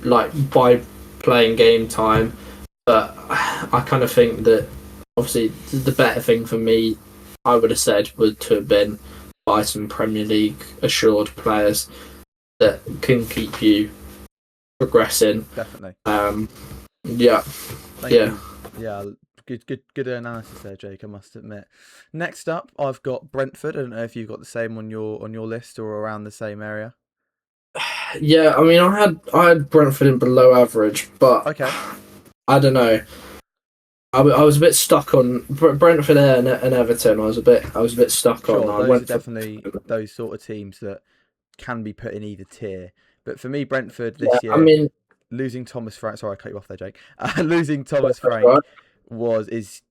like by playing game time. But I kind of think that obviously the better thing for me, I would have said, would to have been buy some Premier League assured players that can keep you progressing. definitely. Yeah, Thank yeah, you. Yeah, good analysis there, Jake. I must admit. Next up, I've got Brentford. I don't know if you've got the same on your list or around the same area. yeah. I mean, I had Brentford in below average, but Okay, I don't know. I was a bit stuck on Brentford and Everton. I was a bit stuck on. sure. I Those are went for definitely those sort of teams that can be put in either tier. But for me, Brentford yeah. this I year, mean, losing Thomas Frank. Sorry, I cut you off there, Jake. Losing Thomas that's Frank right. was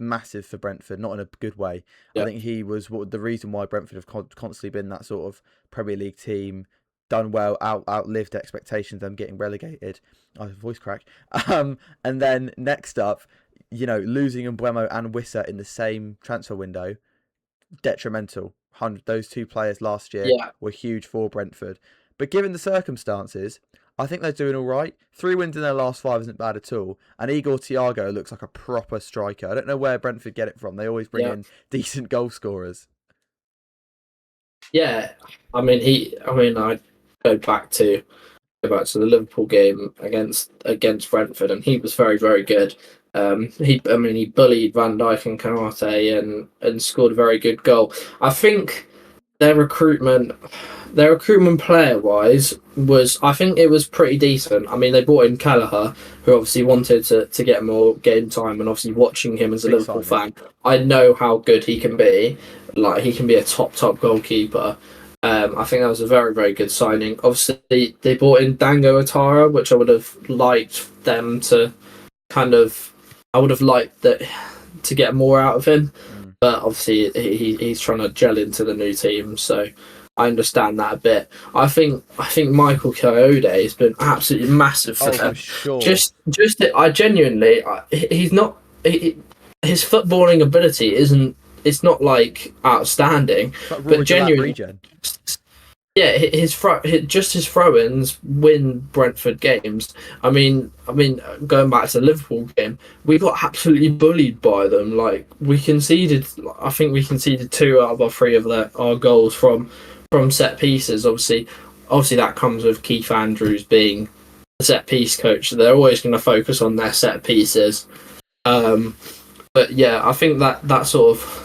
massive for Brentford, not in a good way. I Yeah, think he was the reason why Brentford have constantly been that sort of Premier League team, done well, outlived expectations, them getting relegated. Oh, voice crack. And then next up, losing Mbuemo and Wissa in the same transfer window, detrimental. Those two players last year yeah, were huge for Brentford. But given the circumstances, I think they're doing all right. 3 wins in their last 5 isn't bad at all. And Igor Thiago looks like a proper striker. I don't know where Brentford get it from. They always bring Yeah. in decent goal scorers. Yeah, I mean I go back to the Liverpool game against Brentford, and he was very very good. He bullied Van Dijk and Kanate and scored a very good goal. I think their recruitment player wise was, I think it was pretty decent. I mean, they brought in Kelleher, who obviously wanted to get more game time, and obviously watching him as a Big Liverpool signing. fan, I know how good he can be. Like, he can be a top goalkeeper. I think that was a very very good signing. Obviously, they brought in Dango Atara, which I would have liked them to kind of. I would have liked that to get more out of him, but obviously he's trying to gel into the new team, so I understand that a bit. I think Michael Coyote has been absolutely massive for them. For sure. I genuinely, he's not. His footballing ability isn't. It's not like outstanding, but genuinely, yeah, his throw-ins win Brentford games. I mean, going back to the Liverpool game, we got absolutely bullied by them. Like, I think we conceded 2 out of our 3 of our goals from set pieces. Obviously, that comes with Keith Andrews being the set piece coach. So they're always going to focus on their set pieces. But yeah, I think that sort of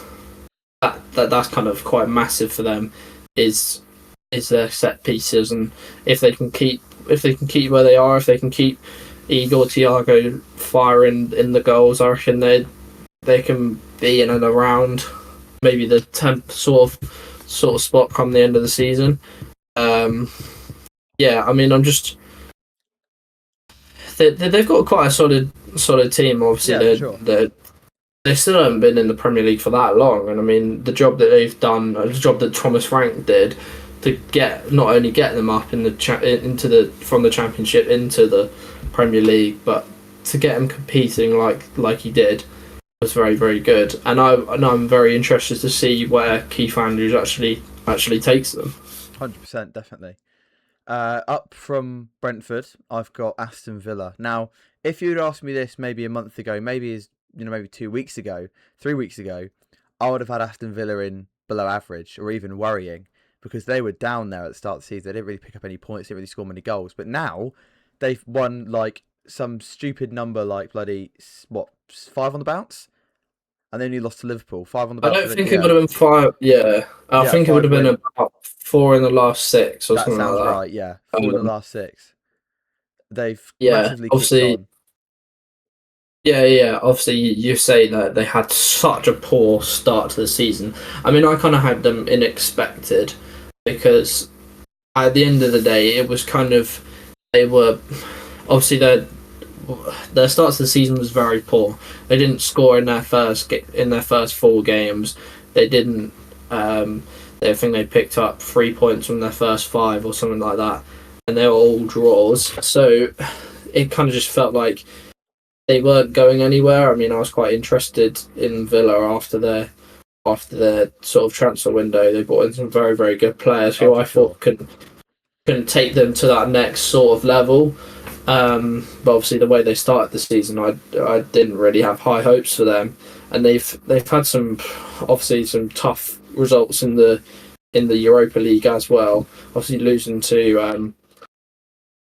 that's kind of quite massive for them. Is their set pieces, and if they can keep where they are, if they can keep Igor Thiago firing in the goals, I reckon they can be in and around maybe the 10th sort of spot come the end of the season. Yeah, I mean, they've got quite a solid team. Obviously, they still haven't been in the Premier League for that long, and I mean, the job that they've done, the job that Thomas Frank did, to not only get them up from the Championship into the Premier League, but to get them competing like he did, was very very good. And I'm very interested to see where Keith Andrews actually takes them. 100%, definitely. Up from Brentford, I've got Aston Villa. Now, if you'd asked me this maybe a month ago, maybe 2 weeks ago, 3 weeks ago, I would have had Aston Villa in below average or even worrying, because they were down there at the start of the season. They didn't really pick up any points, didn't really score many goals. But now they've won like some stupid number, like bloody 5 on the bounce, and they only lost to Liverpool. 5 on the bounce. I don't think it would have been 5. Yeah, I think it would have been about 4 in the last 6 or something like that. That sounds right. Yeah, 4 in the last 6. They've massively obviously kicked on. Yeah. Obviously, you say that they had such a poor start to the season. I mean, I kind of had them unexpected, because at the end of the day, it was kind of, they were obviously their start to the season was very poor. They didn't score in their first 4 games. They didn't. I think they picked up 3 points from their first 5 or something like that, and they were all draws. So it kind of just felt like they weren't going anywhere. I mean, I was quite interested in Villa after their sort of transfer window. They brought in some very very good players who I thought can take them to that next sort of level. But obviously, the way they started the season, I didn't really have high hopes for them, and they've had some tough results in the Europa League as well. Obviously, losing to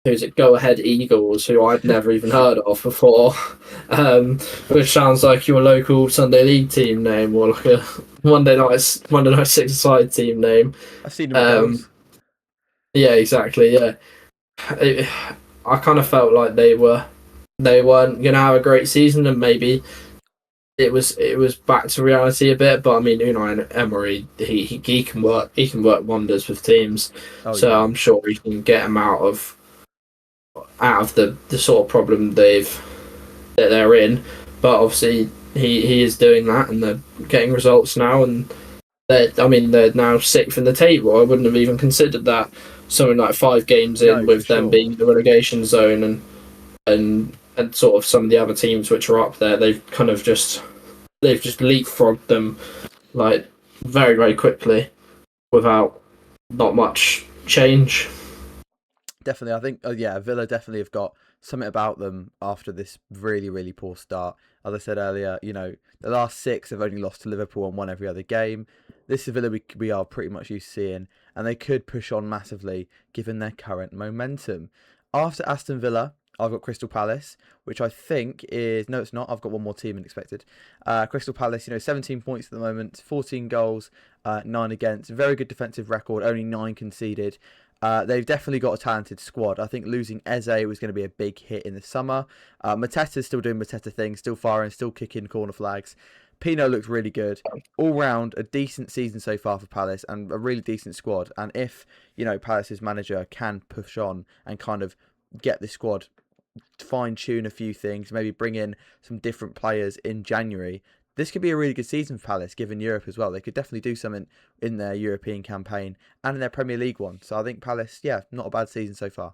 who's it? Go Ahead Eagles, who I'd never even heard of before, which sounds like your local Sunday League team name, or like a Monday night six-a-side team name. I've seen them. Yeah, exactly. Yeah, I kind of felt like they weren't going to have a great season, and maybe it was back to reality a bit. But I mean, Unai Emery, he can work wonders with teams, I'm sure he can get them out of the sort of problem that they're in. But obviously, he is doing that, and they're getting results now, and they're now 6th in the table. I wouldn't have even considered that. Something like 5 games in, with them being the relegation zone, and sort of some of the other teams which are up there, they've just leapfrogged them like very very quickly without not much change. Definitely. I think, yeah, Villa definitely have got something about them after this really, really poor start. As I said earlier, the last six have only lost to Liverpool and won every other game. This is Villa we are pretty much used to seeing, and they could push on massively given their current momentum. After Aston Villa, I've got Crystal Palace, which I think is, no, it's not. I've got one more team than expected. Crystal Palace, 17 points at the moment, 14 goals, 9 against. Very good defensive record, only 9 conceded. They've definitely got a talented squad. I think losing Eze was going to be a big hit in the summer. Mateta's still doing Mateta things, still firing, still kicking corner flags. Pino looks really good. All round, a decent season so far for Palace and a really decent squad. And if, Palace's manager can push on and kind of get the squad, fine tune a few things, maybe bring in some different players in January, this could be a really good season for Palace, given Europe as well. They could definitely do something in their European campaign and in their Premier League one. So I think Palace, yeah, not a bad season so far.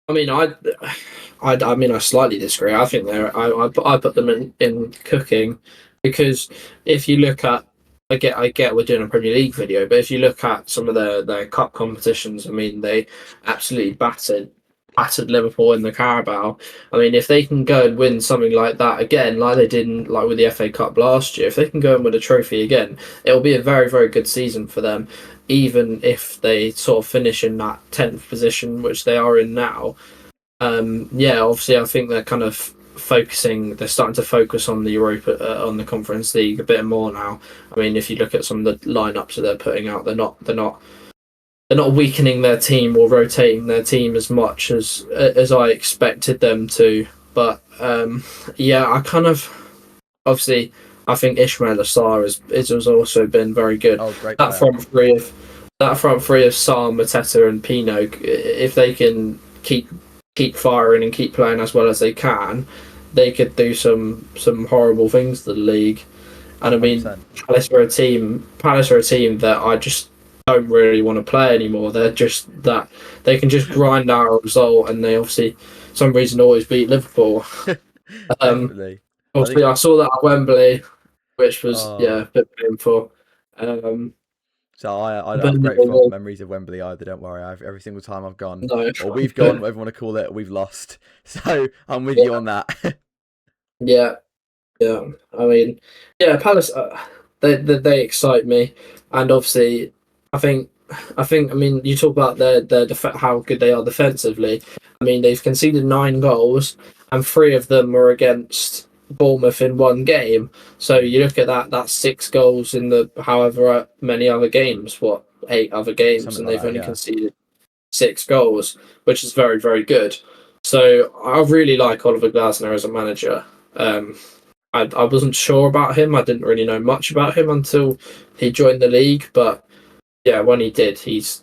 I mean, I mean, I slightly disagree. I think I put them in cooking because if you look at, I get we're doing a Premier League video, but if you look at some of their cup competitions, I mean, they absolutely battered Liverpool in the Carabao. I mean, if they can go and win something like that again, like they did like with the FA Cup last year, if they can go and win a trophy again, it will be a very, very good season for them. Even if they sort of finish in that 10th position, which they are in now, yeah, obviously, I think they're kind of focusing. They're starting to focus on the Europa, on the Conference League a bit more now. I mean, if you look at some of the lineups that they're putting out, they're not weakening their team or rotating their team as much as I expected them to. But yeah, I kind of obviously I think Ishmael Assar has also been very good. Oh, great That player. front three of that front three of Sarr, Mateta, and Pino, if they can keep firing and keep playing as well as they can, they could do some horrible things to the league. And I mean, 100%. Palace are a team that I just don't really want to play anymore. They're just that they can just grind out a result, and they obviously some reason always beat Liverpool. Um, Definitely. I obviously, think, I saw that at Wembley, which was oh, yeah a bit painful. Um, so I don't but have great fond no, memories of Wembley either. Don't worry. Every single time I've gone, no, or we've gone, whatever you want to call it, we've lost. So I'm with you on that. yeah, yeah. I mean, yeah, Palace. They excite me, and obviously, I think I mean, you talk about how good they are defensively. I mean, they've conceded 9 goals, and 3 of them were against Bournemouth in one game. So you look at that. That's 6 goals in the however many other games. What 8 other games, Something and like they've that, only yeah. conceded 6 goals, which is very very good. So I really like Oliver Glasner as a manager. Um, I wasn't sure about him. I didn't really know much about him until he joined the league. But yeah, when he did, he's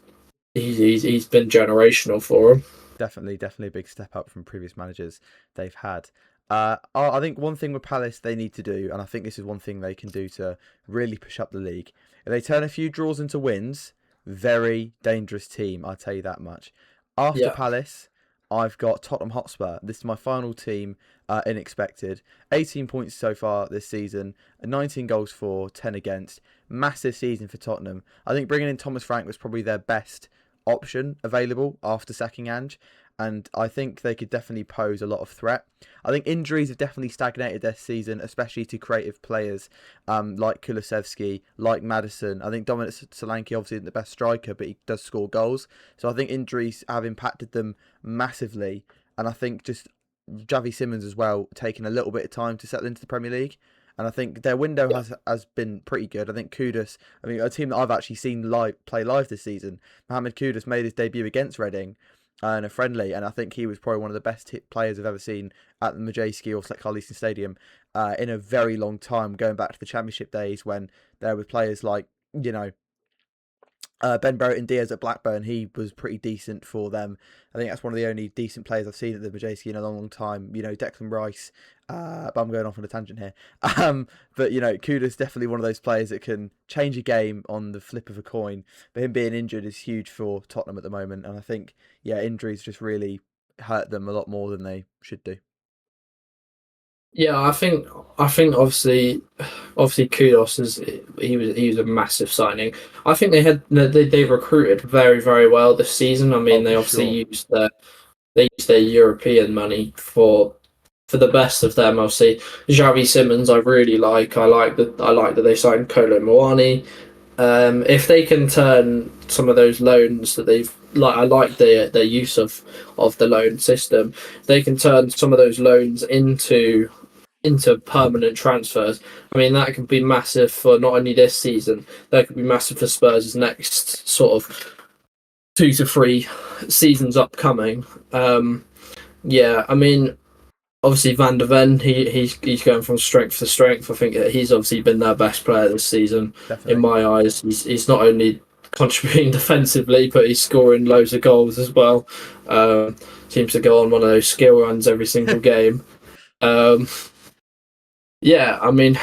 been generational for him. Definitely a big step up from previous managers they've had. I think one thing with Palace they need to do, and I think this is one thing they can do to really push up the league. If they turn a few draws into wins, very dangerous team, I'll tell you that much. After Yeah, Palace, I've got Tottenham Hotspur. This is my final team, unexpected. 18 points so far this season, 19 goals for, 10 against. Massive season for Tottenham. I think bringing in Thomas Frank was probably their best option available after sacking Ange, and I think they could definitely pose a lot of threat. I think injuries have definitely stagnated this season, especially to creative players like Kulusevski, like Madison. I think Dominic Solanke obviously isn't the best striker, but he does score goals. So I think injuries have impacted them massively, and I think just Javi Simmons as well taking a little bit of time to settle into the Premier League. And I think their window yeah, has been pretty good. I think Kudus, I mean, a team that I've actually seen play live this season. Mohamed Kudus made his debut against Reading in a friendly, and I think he was probably one of the best players I've ever seen at the Majeski or Carl Stadium in a very long time, going back to the Championship days when there were players like, you know, Ben Brereton Diaz at Blackburn. He was pretty decent for them. I think that's one of the only decent players I've seen at the Majeski in a long, long time. Declan Rice. But I'm going off on a tangent here. But Kuda's definitely one of those players that can change a game on the flip of a coin. But him being injured is huge for Tottenham at the moment, and I think injuries just really hurt them a lot more than they should do. Yeah, I think obviously Kudos is he was a massive signing. I think they recruited very very well this season. I Oh, mean, they for obviously sure. used their European money for the best of them. Obviously, Xavi Simmons, I really like. I like that they signed Kolo Muani. If they can turn some of those loans that they've like, I like their use of the loan system. They can turn some of those loans into permanent transfers. I mean, that could be massive for not only this season, that could be massive for Spurs' next sort of 2 to 3 seasons upcoming. Yeah, I mean, obviously Van der Ven, he's going from strength to strength. I think that he's obviously been their best player this season in Definitely. my eyes. He's not only contributing defensively, but he's scoring loads of goals as well. Um, Seems to go on one of those skill runs every single game. Um, yeah, I mean,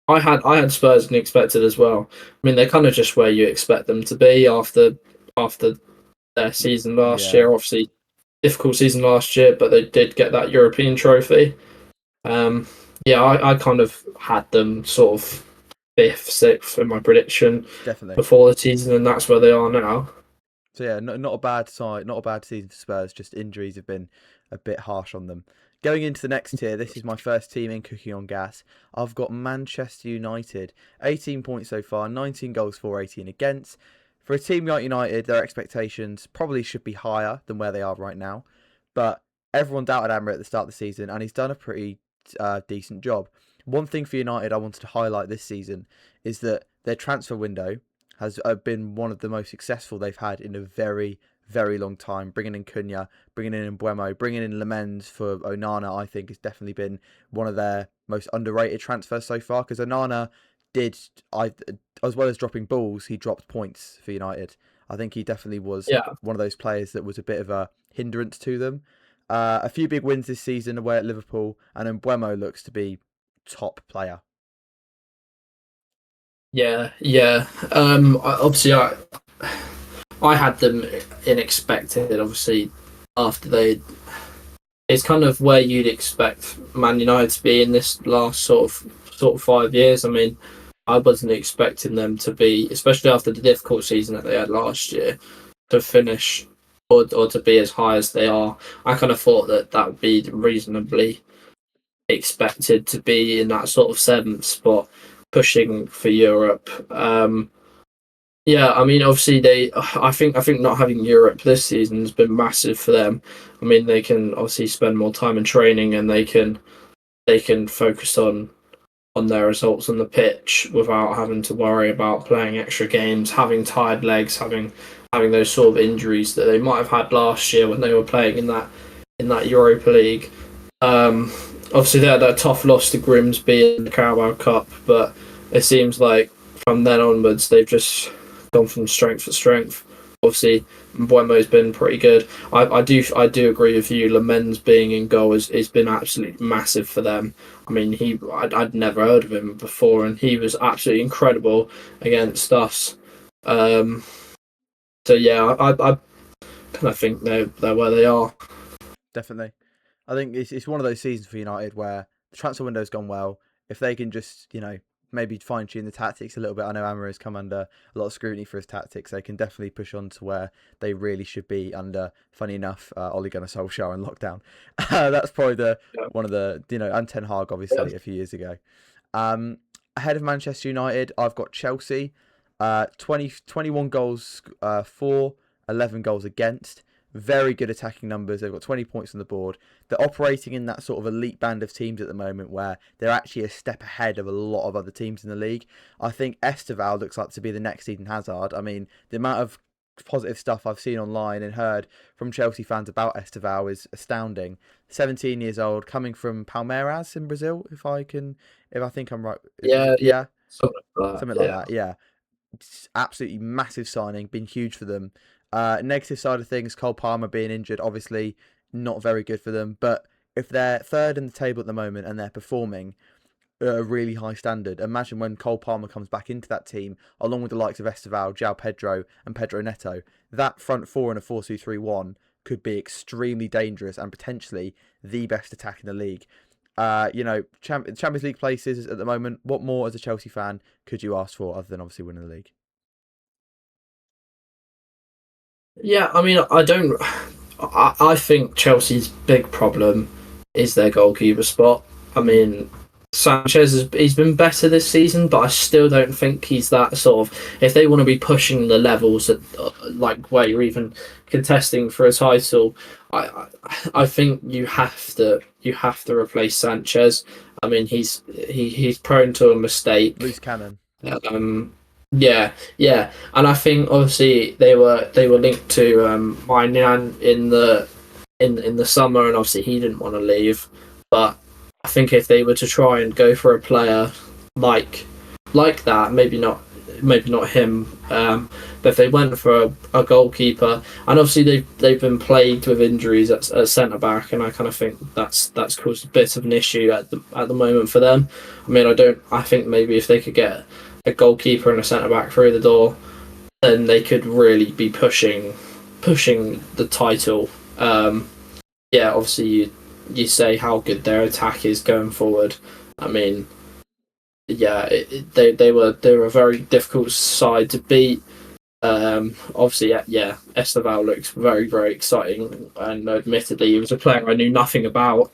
I had Spurs and expected as well. I mean, they're kind of just where you expect them to be after their season last Yeah, year. Obviously, difficult season last year, but they did get that European trophy. Um, yeah, I kind of had them sort of fifth, sixth in my prediction definitely. before the season, and that's where they are now. So yeah, not a bad side, not a bad season for Spurs. Just injuries have been a bit harsh on them. Going into the next tier, this is my first team in cooking on gas. I've got Manchester United, 18 points so far, 19 goals for, 18 against. For a team like United, their expectations probably should be higher than where they are right now. But everyone doubted Amber at the start of the season, and he's done a pretty decent job. One thing for United I wanted to highlight this season is that their transfer window has been one of the most successful they've had in a very, very long time. Bringing in Cunha, bringing in Mbuemo, bringing in Lamens for Onana, I think has definitely been one of their most underrated transfers so far. Because Onana did, as well as dropping balls, he dropped points for United. I think he definitely was Yeah, one of those players that was a bit of a hindrance to them. A few big wins this season away at Liverpool, and Mbuemo looks to be top player. yeah, yeah. Obviously, I had them in expected. Obviously, after they, it's kind of where you'd expect Man United to be in this last sort of 5 years. I mean, I wasn't expecting them to be, especially after the difficult season that they had last year, to finish or to be as high as they are. I kind of thought that that would be reasonably expected to be in that sort of seventh spot, pushing for Europe. Yeah, I mean, obviously I think not having Europe this season has been massive for them. I mean, they can obviously spend more time in training and they can focus on their results on the pitch without having to worry about playing extra games, having tired legs, having those sort of injuries that they might have had last year when they were playing in that Europa League. Um, Obviously, they had that tough loss to Grimsby in the Carabao Cup, but it seems like from then onwards they've just gone from strength to strength. Obviously, Mbuemo's been pretty good. I do agree with you. Lamens being in goal has been absolutely massive for them. I mean, I'd never heard of him before, and he was absolutely incredible against us. Um, so yeah, I kind of think they're where they are. Definitely. I think it's one of those seasons for United where the transfer window's gone well. If they can just, maybe fine tune the tactics a little bit. I know Amar has come under a lot of scrutiny for his tactics. They can definitely push on to where they really should be under, funny enough, Ollie Gunnar Solskjaer in lockdown. That's probably Yeah, one of the, and Ten Hag, yeah, obviously, a few years ago. Um, Ahead of Manchester United, I've got Chelsea. 21 goals for, 11 goals against. Very good attacking numbers. They've got 20 points on the board. They're operating in that sort of elite band of teams at the moment where they're actually a step ahead of a lot of other teams in the league. I think Esteval looks like to be the next Eden Hazard. I mean, the amount of positive stuff I've seen online and heard from Chelsea fans about Esteval is astounding. 17 years old, coming from Palmeiras in Brazil, if I think I'm right. yeah, yeah. Yeah, Something like something that. like Yeah. that. Yeah, absolutely massive signing, been huge for them. Negative side of things, Cole Palmer being injured, obviously not very good for them. But if they're third in the table at the moment and they're performing at a really high standard, imagine when Cole Palmer comes back into that team, along with the likes of Esteval, João Pedro, and Pedro Neto. That front four in a 4-2-3-1 could be extremely dangerous and potentially the best attack in the league. Champions League places at the moment. What more as a Chelsea fan could you ask for other than obviously winning the league? Yeah, I mean, I don't. I think Chelsea's big problem is their goalkeeper spot. I mean, Sanchez he's been better this season, but I still don't think he's that sort of. If they want to be pushing the levels at like where you're even contesting for a title, I think you have to replace Sanchez. I mean, he's prone to a mistake. Loose cannon. Um, yeah, yeah, and I think obviously they were linked to Mainan in the summer, and obviously he didn't want to leave. But I think if they were to try and go for a player like like that, maybe not him, but if they went for a goalkeeper, and obviously they've been plagued with injuries at centre back, and I kind of think that's caused a bit of an issue at the moment for them. I mean, I think maybe if they could get a goalkeeper and a centre back through the door, then they could really be pushing the title. Yeah, obviously you say how good their attack is going forward. I mean, yeah, they were a very difficult side to beat. Obviously, yeah, Esteval looks very exciting, and admittedly, he was a player I knew nothing about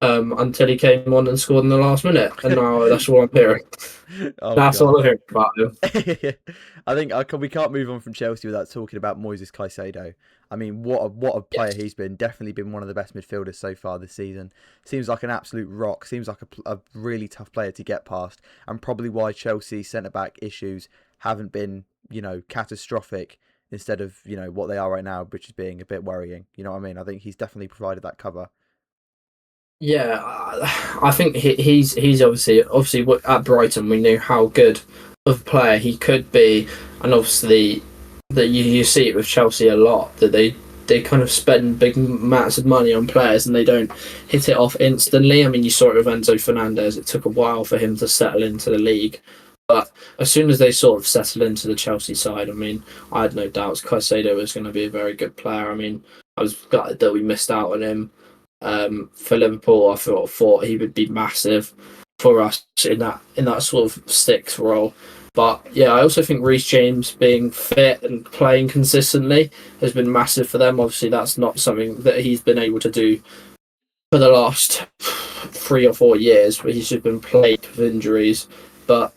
until he came on and scored in the last minute, and now that's all I'm hearing. Oh That's all God. I'm hearing about him. I think we can't move on from Chelsea without talking about Moises Caicedo. I mean, what a player Yes. he's been. Definitely been one of the best midfielders so far this season. Seems like an absolute rock. Seems like a really tough player to get past, and probably why Chelsea's centre back issues haven't been catastrophic instead of what they are right now, which is being a bit worrying. You know what I mean? I think he's definitely provided that cover. Yeah, I think he's obviously at Brighton we knew how good of a player he could be, and obviously that you see it with Chelsea a lot that they kind of spend big amounts of money on players and they don't hit it off instantly. I mean, you saw it with Enzo Fernandez. It took a while for him to settle into the league, but as soon as they sort of settled into the Chelsea side, I mean, I had no doubts Caicedo was going to be a very good player. I mean, I was gutted that we missed out on him. For Liverpool, I thought he would be massive for us in that sort of sixth role. But yeah, I also think Reece James being fit and playing consistently has been massive for them. Obviously, that's not something that he's been able to do for the last 3 or 4 years, where he's just been plagued with injuries. But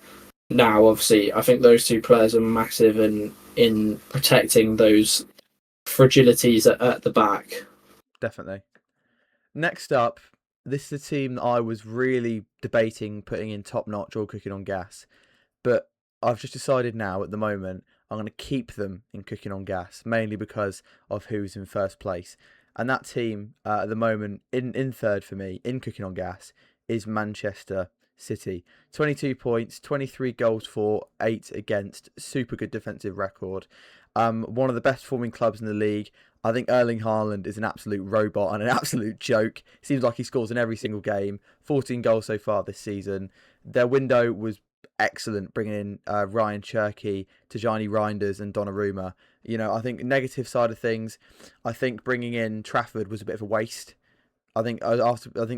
now, obviously, I think those two players are massive in protecting those fragilities at the back. Definitely. Next up, this is a team that I was really debating putting in top notch or cooking on gas, but I've just decided now at the moment I'm going to keep them in cooking on gas, mainly because of who's in first place. And that team at the moment in third for me in cooking on gas is Manchester City. 22 points, 23 goals for, 8 against. Super good defensive record. One of the best performing clubs in the league. I think Erling Haaland is an absolute robot and an absolute joke. Seems like he scores in every single game. 14 goals so far this season. Their window was excellent, bringing in Ryan Cherky, Tajani Reinders and Donnarumma. I think negative side of things, I think bringing in Trafford was a bit of a waste. I think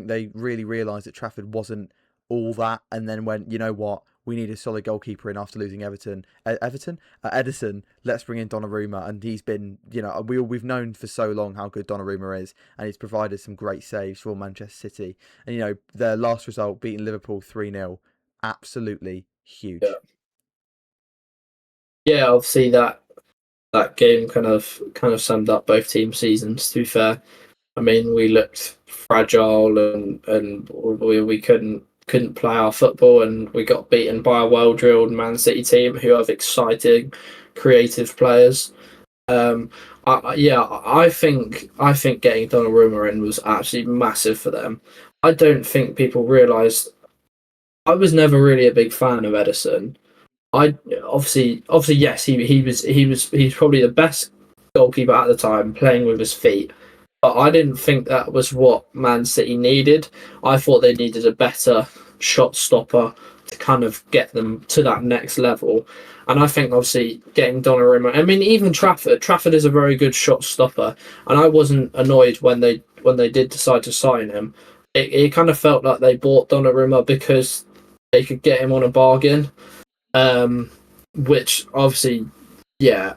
they really realised that Trafford wasn't all that, and then went, you know what, we need a solid goalkeeper in after losing Edison. Let's bring in Donnarumma, and he's been, we've known for so long how good Donnarumma is, and he's provided some great saves for Manchester City. And their last result, beating Liverpool 3-0, absolutely Yeah, huge. yeah. Obviously, that game kind of summed up both team seasons. To be fair, I mean, we looked fragile and we couldn't play our football, and we got beaten by a well drilled Man City team who have exciting, creative players. Yeah, I think getting Donnarumma in was absolutely massive for them. I don't think people realised. I was never really a big fan of Edison. I obviously yes, he's probably the best goalkeeper at the time, playing with his feet. But I didn't think that was what Man City needed. I thought they needed a better shot stopper to kind of get them to that next level. And I think obviously getting Donnarumma. I mean, even Trafford. Trafford is a very good shot stopper, and I wasn't annoyed when they did decide to sign him. it kind of felt like they bought Donnarumma because they could get him on a bargain, um, which obviously, yeah,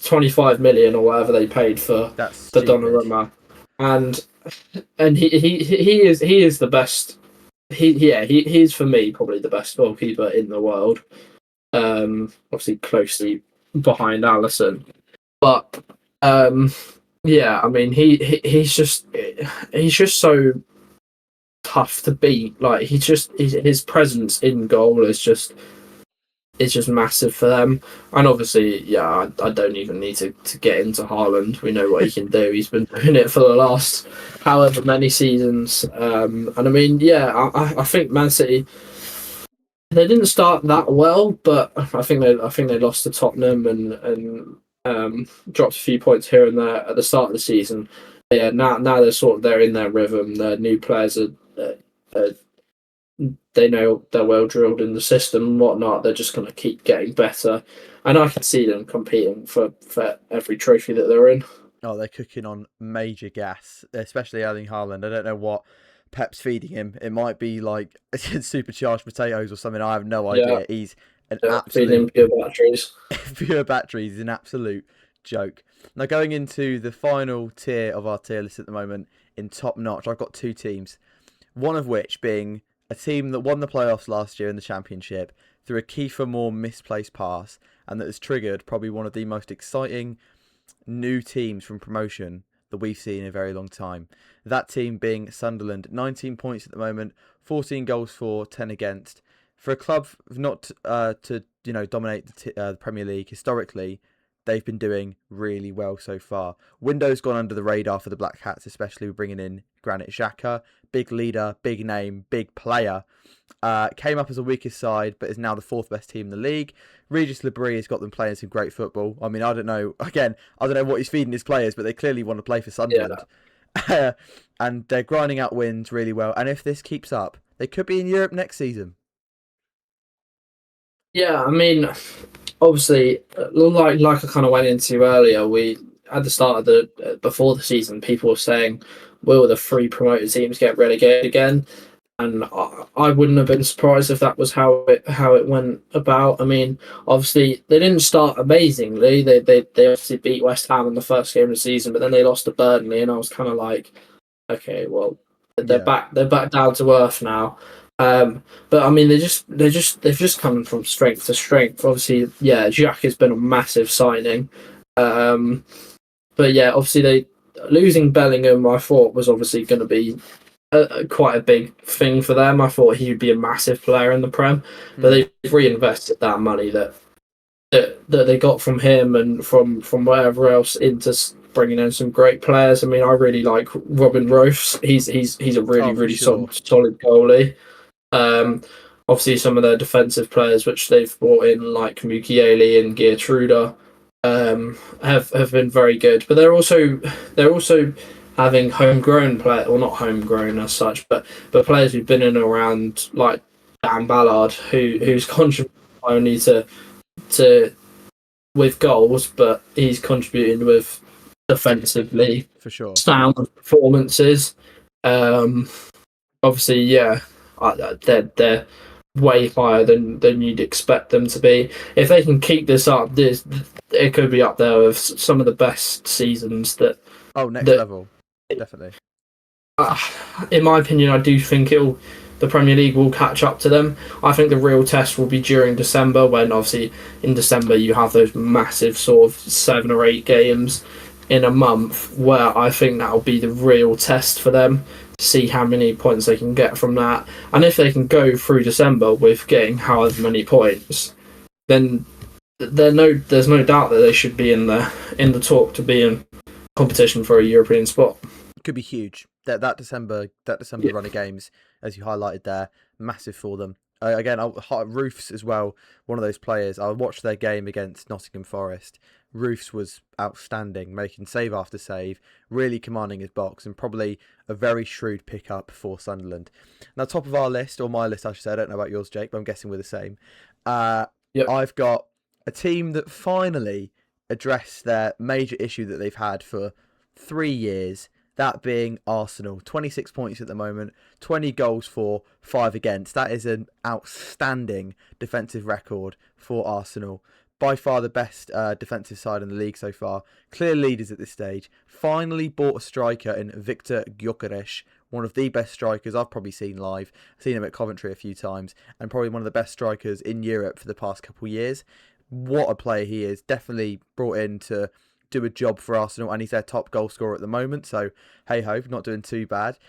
25 million or whatever they paid That's for stupid. Donnarumma, and he is the best. He's for me probably the best goalkeeper in the world. Obviously closely behind Allison, but yeah, I mean he's just so tough to beat. Like his presence in goal is just massive for them. And obviously, yeah, I don't even need to get into Haaland. We know what he can do. He's been doing it for the last however many seasons. And I mean, yeah, I think Man City they didn't start that well, but I think they lost to Tottenham and dropped a few points here and there at the start of the season. But yeah, now they're in their rhythm. The new players are they know they're well drilled in the system and whatnot. They're just going to keep getting better, and I can see them competing for every trophy that they're in. Oh, they're cooking on major gas, especially Erling Haaland. I don't know what Pep's feeding him. It might be like supercharged potatoes or something. I have no Yeah, idea. He's an yeah, feeding absolute him pure batteries. pure batteries. He's an absolute joke. Now going into the final tier of our tier list at the moment in top notch, I've got two teams. One of which being a team that won the playoffs last year in the championship through a Kiefer Moore misplaced pass, and that has triggered probably one of the most exciting new teams from promotion that we've seen in a very long time. That team being Sunderland, 19 points at the moment, 14 goals for, 10 against. For a club not to dominate the Premier League historically, they've been doing really well so far. Window's gone under the radar for the Black Hats, especially with bringing in Granit Xhaka, big leader, big name, big player. Came up as a weakest side, but is now the fourth best team in the league. Regis Labrie has got them playing some great football. I mean, I don't know. Again, I don't know what he's feeding his players, but they clearly want to play for Yeah, Sunderland. And they're grinding out wins really well. And if this keeps up, they could be in Europe next season. yeah. I mean, obviously, like I kind of went into earlier, we at the start of the before the season, people were saying, "Will the three promoted teams get relegated again?" And I wouldn't have been surprised if that was how it went about. I mean, obviously they didn't start amazingly. They obviously beat West Ham in the first game of the season, but then they lost to Burnley, and I was kind of like, okay, well Yeah, they're back down to earth now. But I mean, they've just come from strength to strength. Obviously, yeah, Jack has been a massive signing. Um, but yeah, obviously they losing Bellingham, I thought was obviously going to be quite a big thing for them. I thought he would be a massive player in the Prem, but mm. they've reinvested that money that they got from him and from wherever else into bringing in some great players. I mean, I really like Robin Roos. He's a Oh, for really sure. solid goalie. Um, Obviously, some of their defensive players, which they've brought in, like Mukiele and Geertruida, have been very good. But they're also having homegrown players, or not homegrown as such, but players who've been in and around, like Dan Ballard, Mm. who's contributed only to with goals, but he's contributed with defensively For sure. sound performances. Um, Obviously, yeah, they're way higher than you'd expect them to be. If they can keep this up, this it could be up there with some of the best seasons Oh, next that. level. Definitely. Uh, in my opinion, I do think the Premier League will catch up to them. I think the real test will be during December, when obviously in December you have those massive sort of 7 or 8 games in a month, where I think that'll be the real test for them. See how many points they can get from that, and if they can go through December with getting however many points, then there's no doubt that they should be in the talk to be in competition for a European spot. Could be huge. That December Yeah, run of games, as you highlighted there, massive for them. Again, Roofs as well. One of those players. I watched their game against Nottingham Forest. Roofs was outstanding, making save after save, really commanding his box, and probably a very shrewd pickup for Sunderland. Now, top of our list, or my list, I should say. I don't know about yours, Jake, but I'm guessing we're the same. Uh, yep, I've got a team that finally addressed their major issue that they've had for 3 years, That being Arsenal. 26 points at the moment, 20 goals for, 5 against. That is an outstanding defensive record for Arsenal. By far the best defensive side in the league so far. Clear leaders at this stage. Finally bought a striker in Victor Gyökeres, one of the best strikers I've probably seen live. I've seen him at Coventry a few times, and probably one of the best strikers in Europe for the past couple of years. What a player he is. Definitely brought in to do a job for Arsenal, and he's their top goal scorer at the moment. So, hey ho, not doing too bad.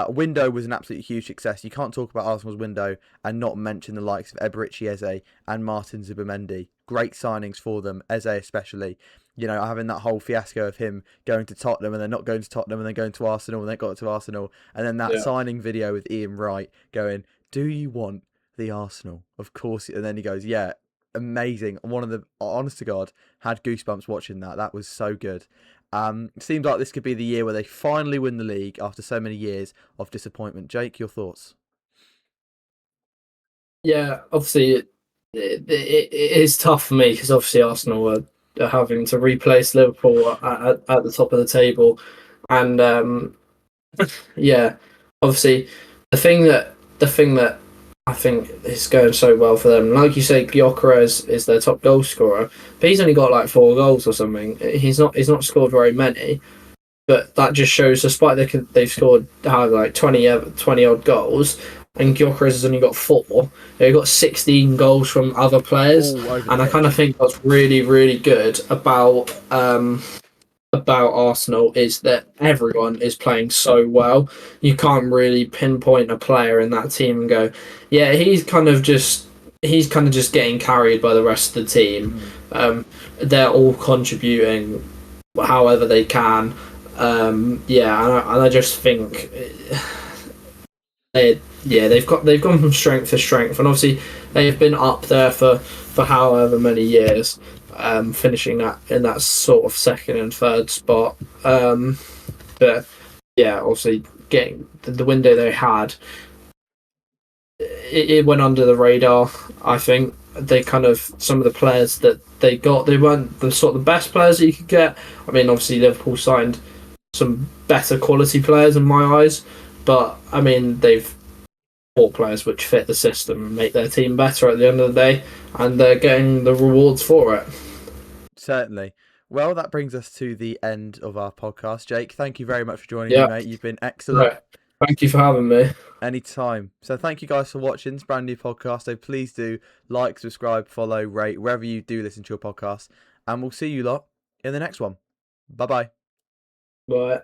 Window was an absolutely huge success. You can't talk about Arsenal's window and not mention the likes of Eberechi Eze and Martin Zubimendi. Great signings for them, Eze especially. You know, having that whole fiasco of him going to Tottenham and then not going to Tottenham and then going to Arsenal and then got to Arsenal. And then that Yeah. signing video with Ian Wright going, "Do you want the Arsenal?" Of course. And then he goes, "Yeah, amazing." One of the, honest to God, had goosebumps watching that. That was so good. Seems like this could be the year where they finally win the league after so many years of disappointment. Jake, your thoughts? Yeah, obviously it is tough for me because obviously Arsenal are having to replace Liverpool at the top of the table, and yeah, obviously the thing that I think is going so well for them, like you say, Gyökeres is their top goal scorer, but he's only got like 4 goals or something. He's not scored very many, but that just shows, despite they've scored like 20 odd goals, and Gyökeres has only got 4. They've got 16 goals from other players, All over the and I kind of pitch. think what's really really good about Arsenal is that everyone is playing so well. You can't really pinpoint a player in that team and go, yeah, he's kind of just getting carried by the rest of the team. They're all contributing however they can. Yeah, and I just think they've gone from strength to strength, and obviously they've been up there for however many years, finishing that in that sort of second and third spot. But yeah, obviously getting the window they had, it went under the radar. I think they kind of, some of the players that they got, they weren't the sort of the best players that you could get. I mean, obviously Liverpool signed some better quality players in my eyes, but I mean they've bought players which fit the system and make their team better at the end of the day, and they're getting the rewards for it. Certainly. Well, that brings us to the end of our podcast. Jake, thank you very much for joining me, Yeah, mate. You've been excellent. right. Thank you for having me. Anytime. So thank you guys for watching. It's a brand new podcast. So please do like, subscribe, follow, rate, wherever you do listen to your podcast. And we'll see you lot in the next one. Bye bye. Bye.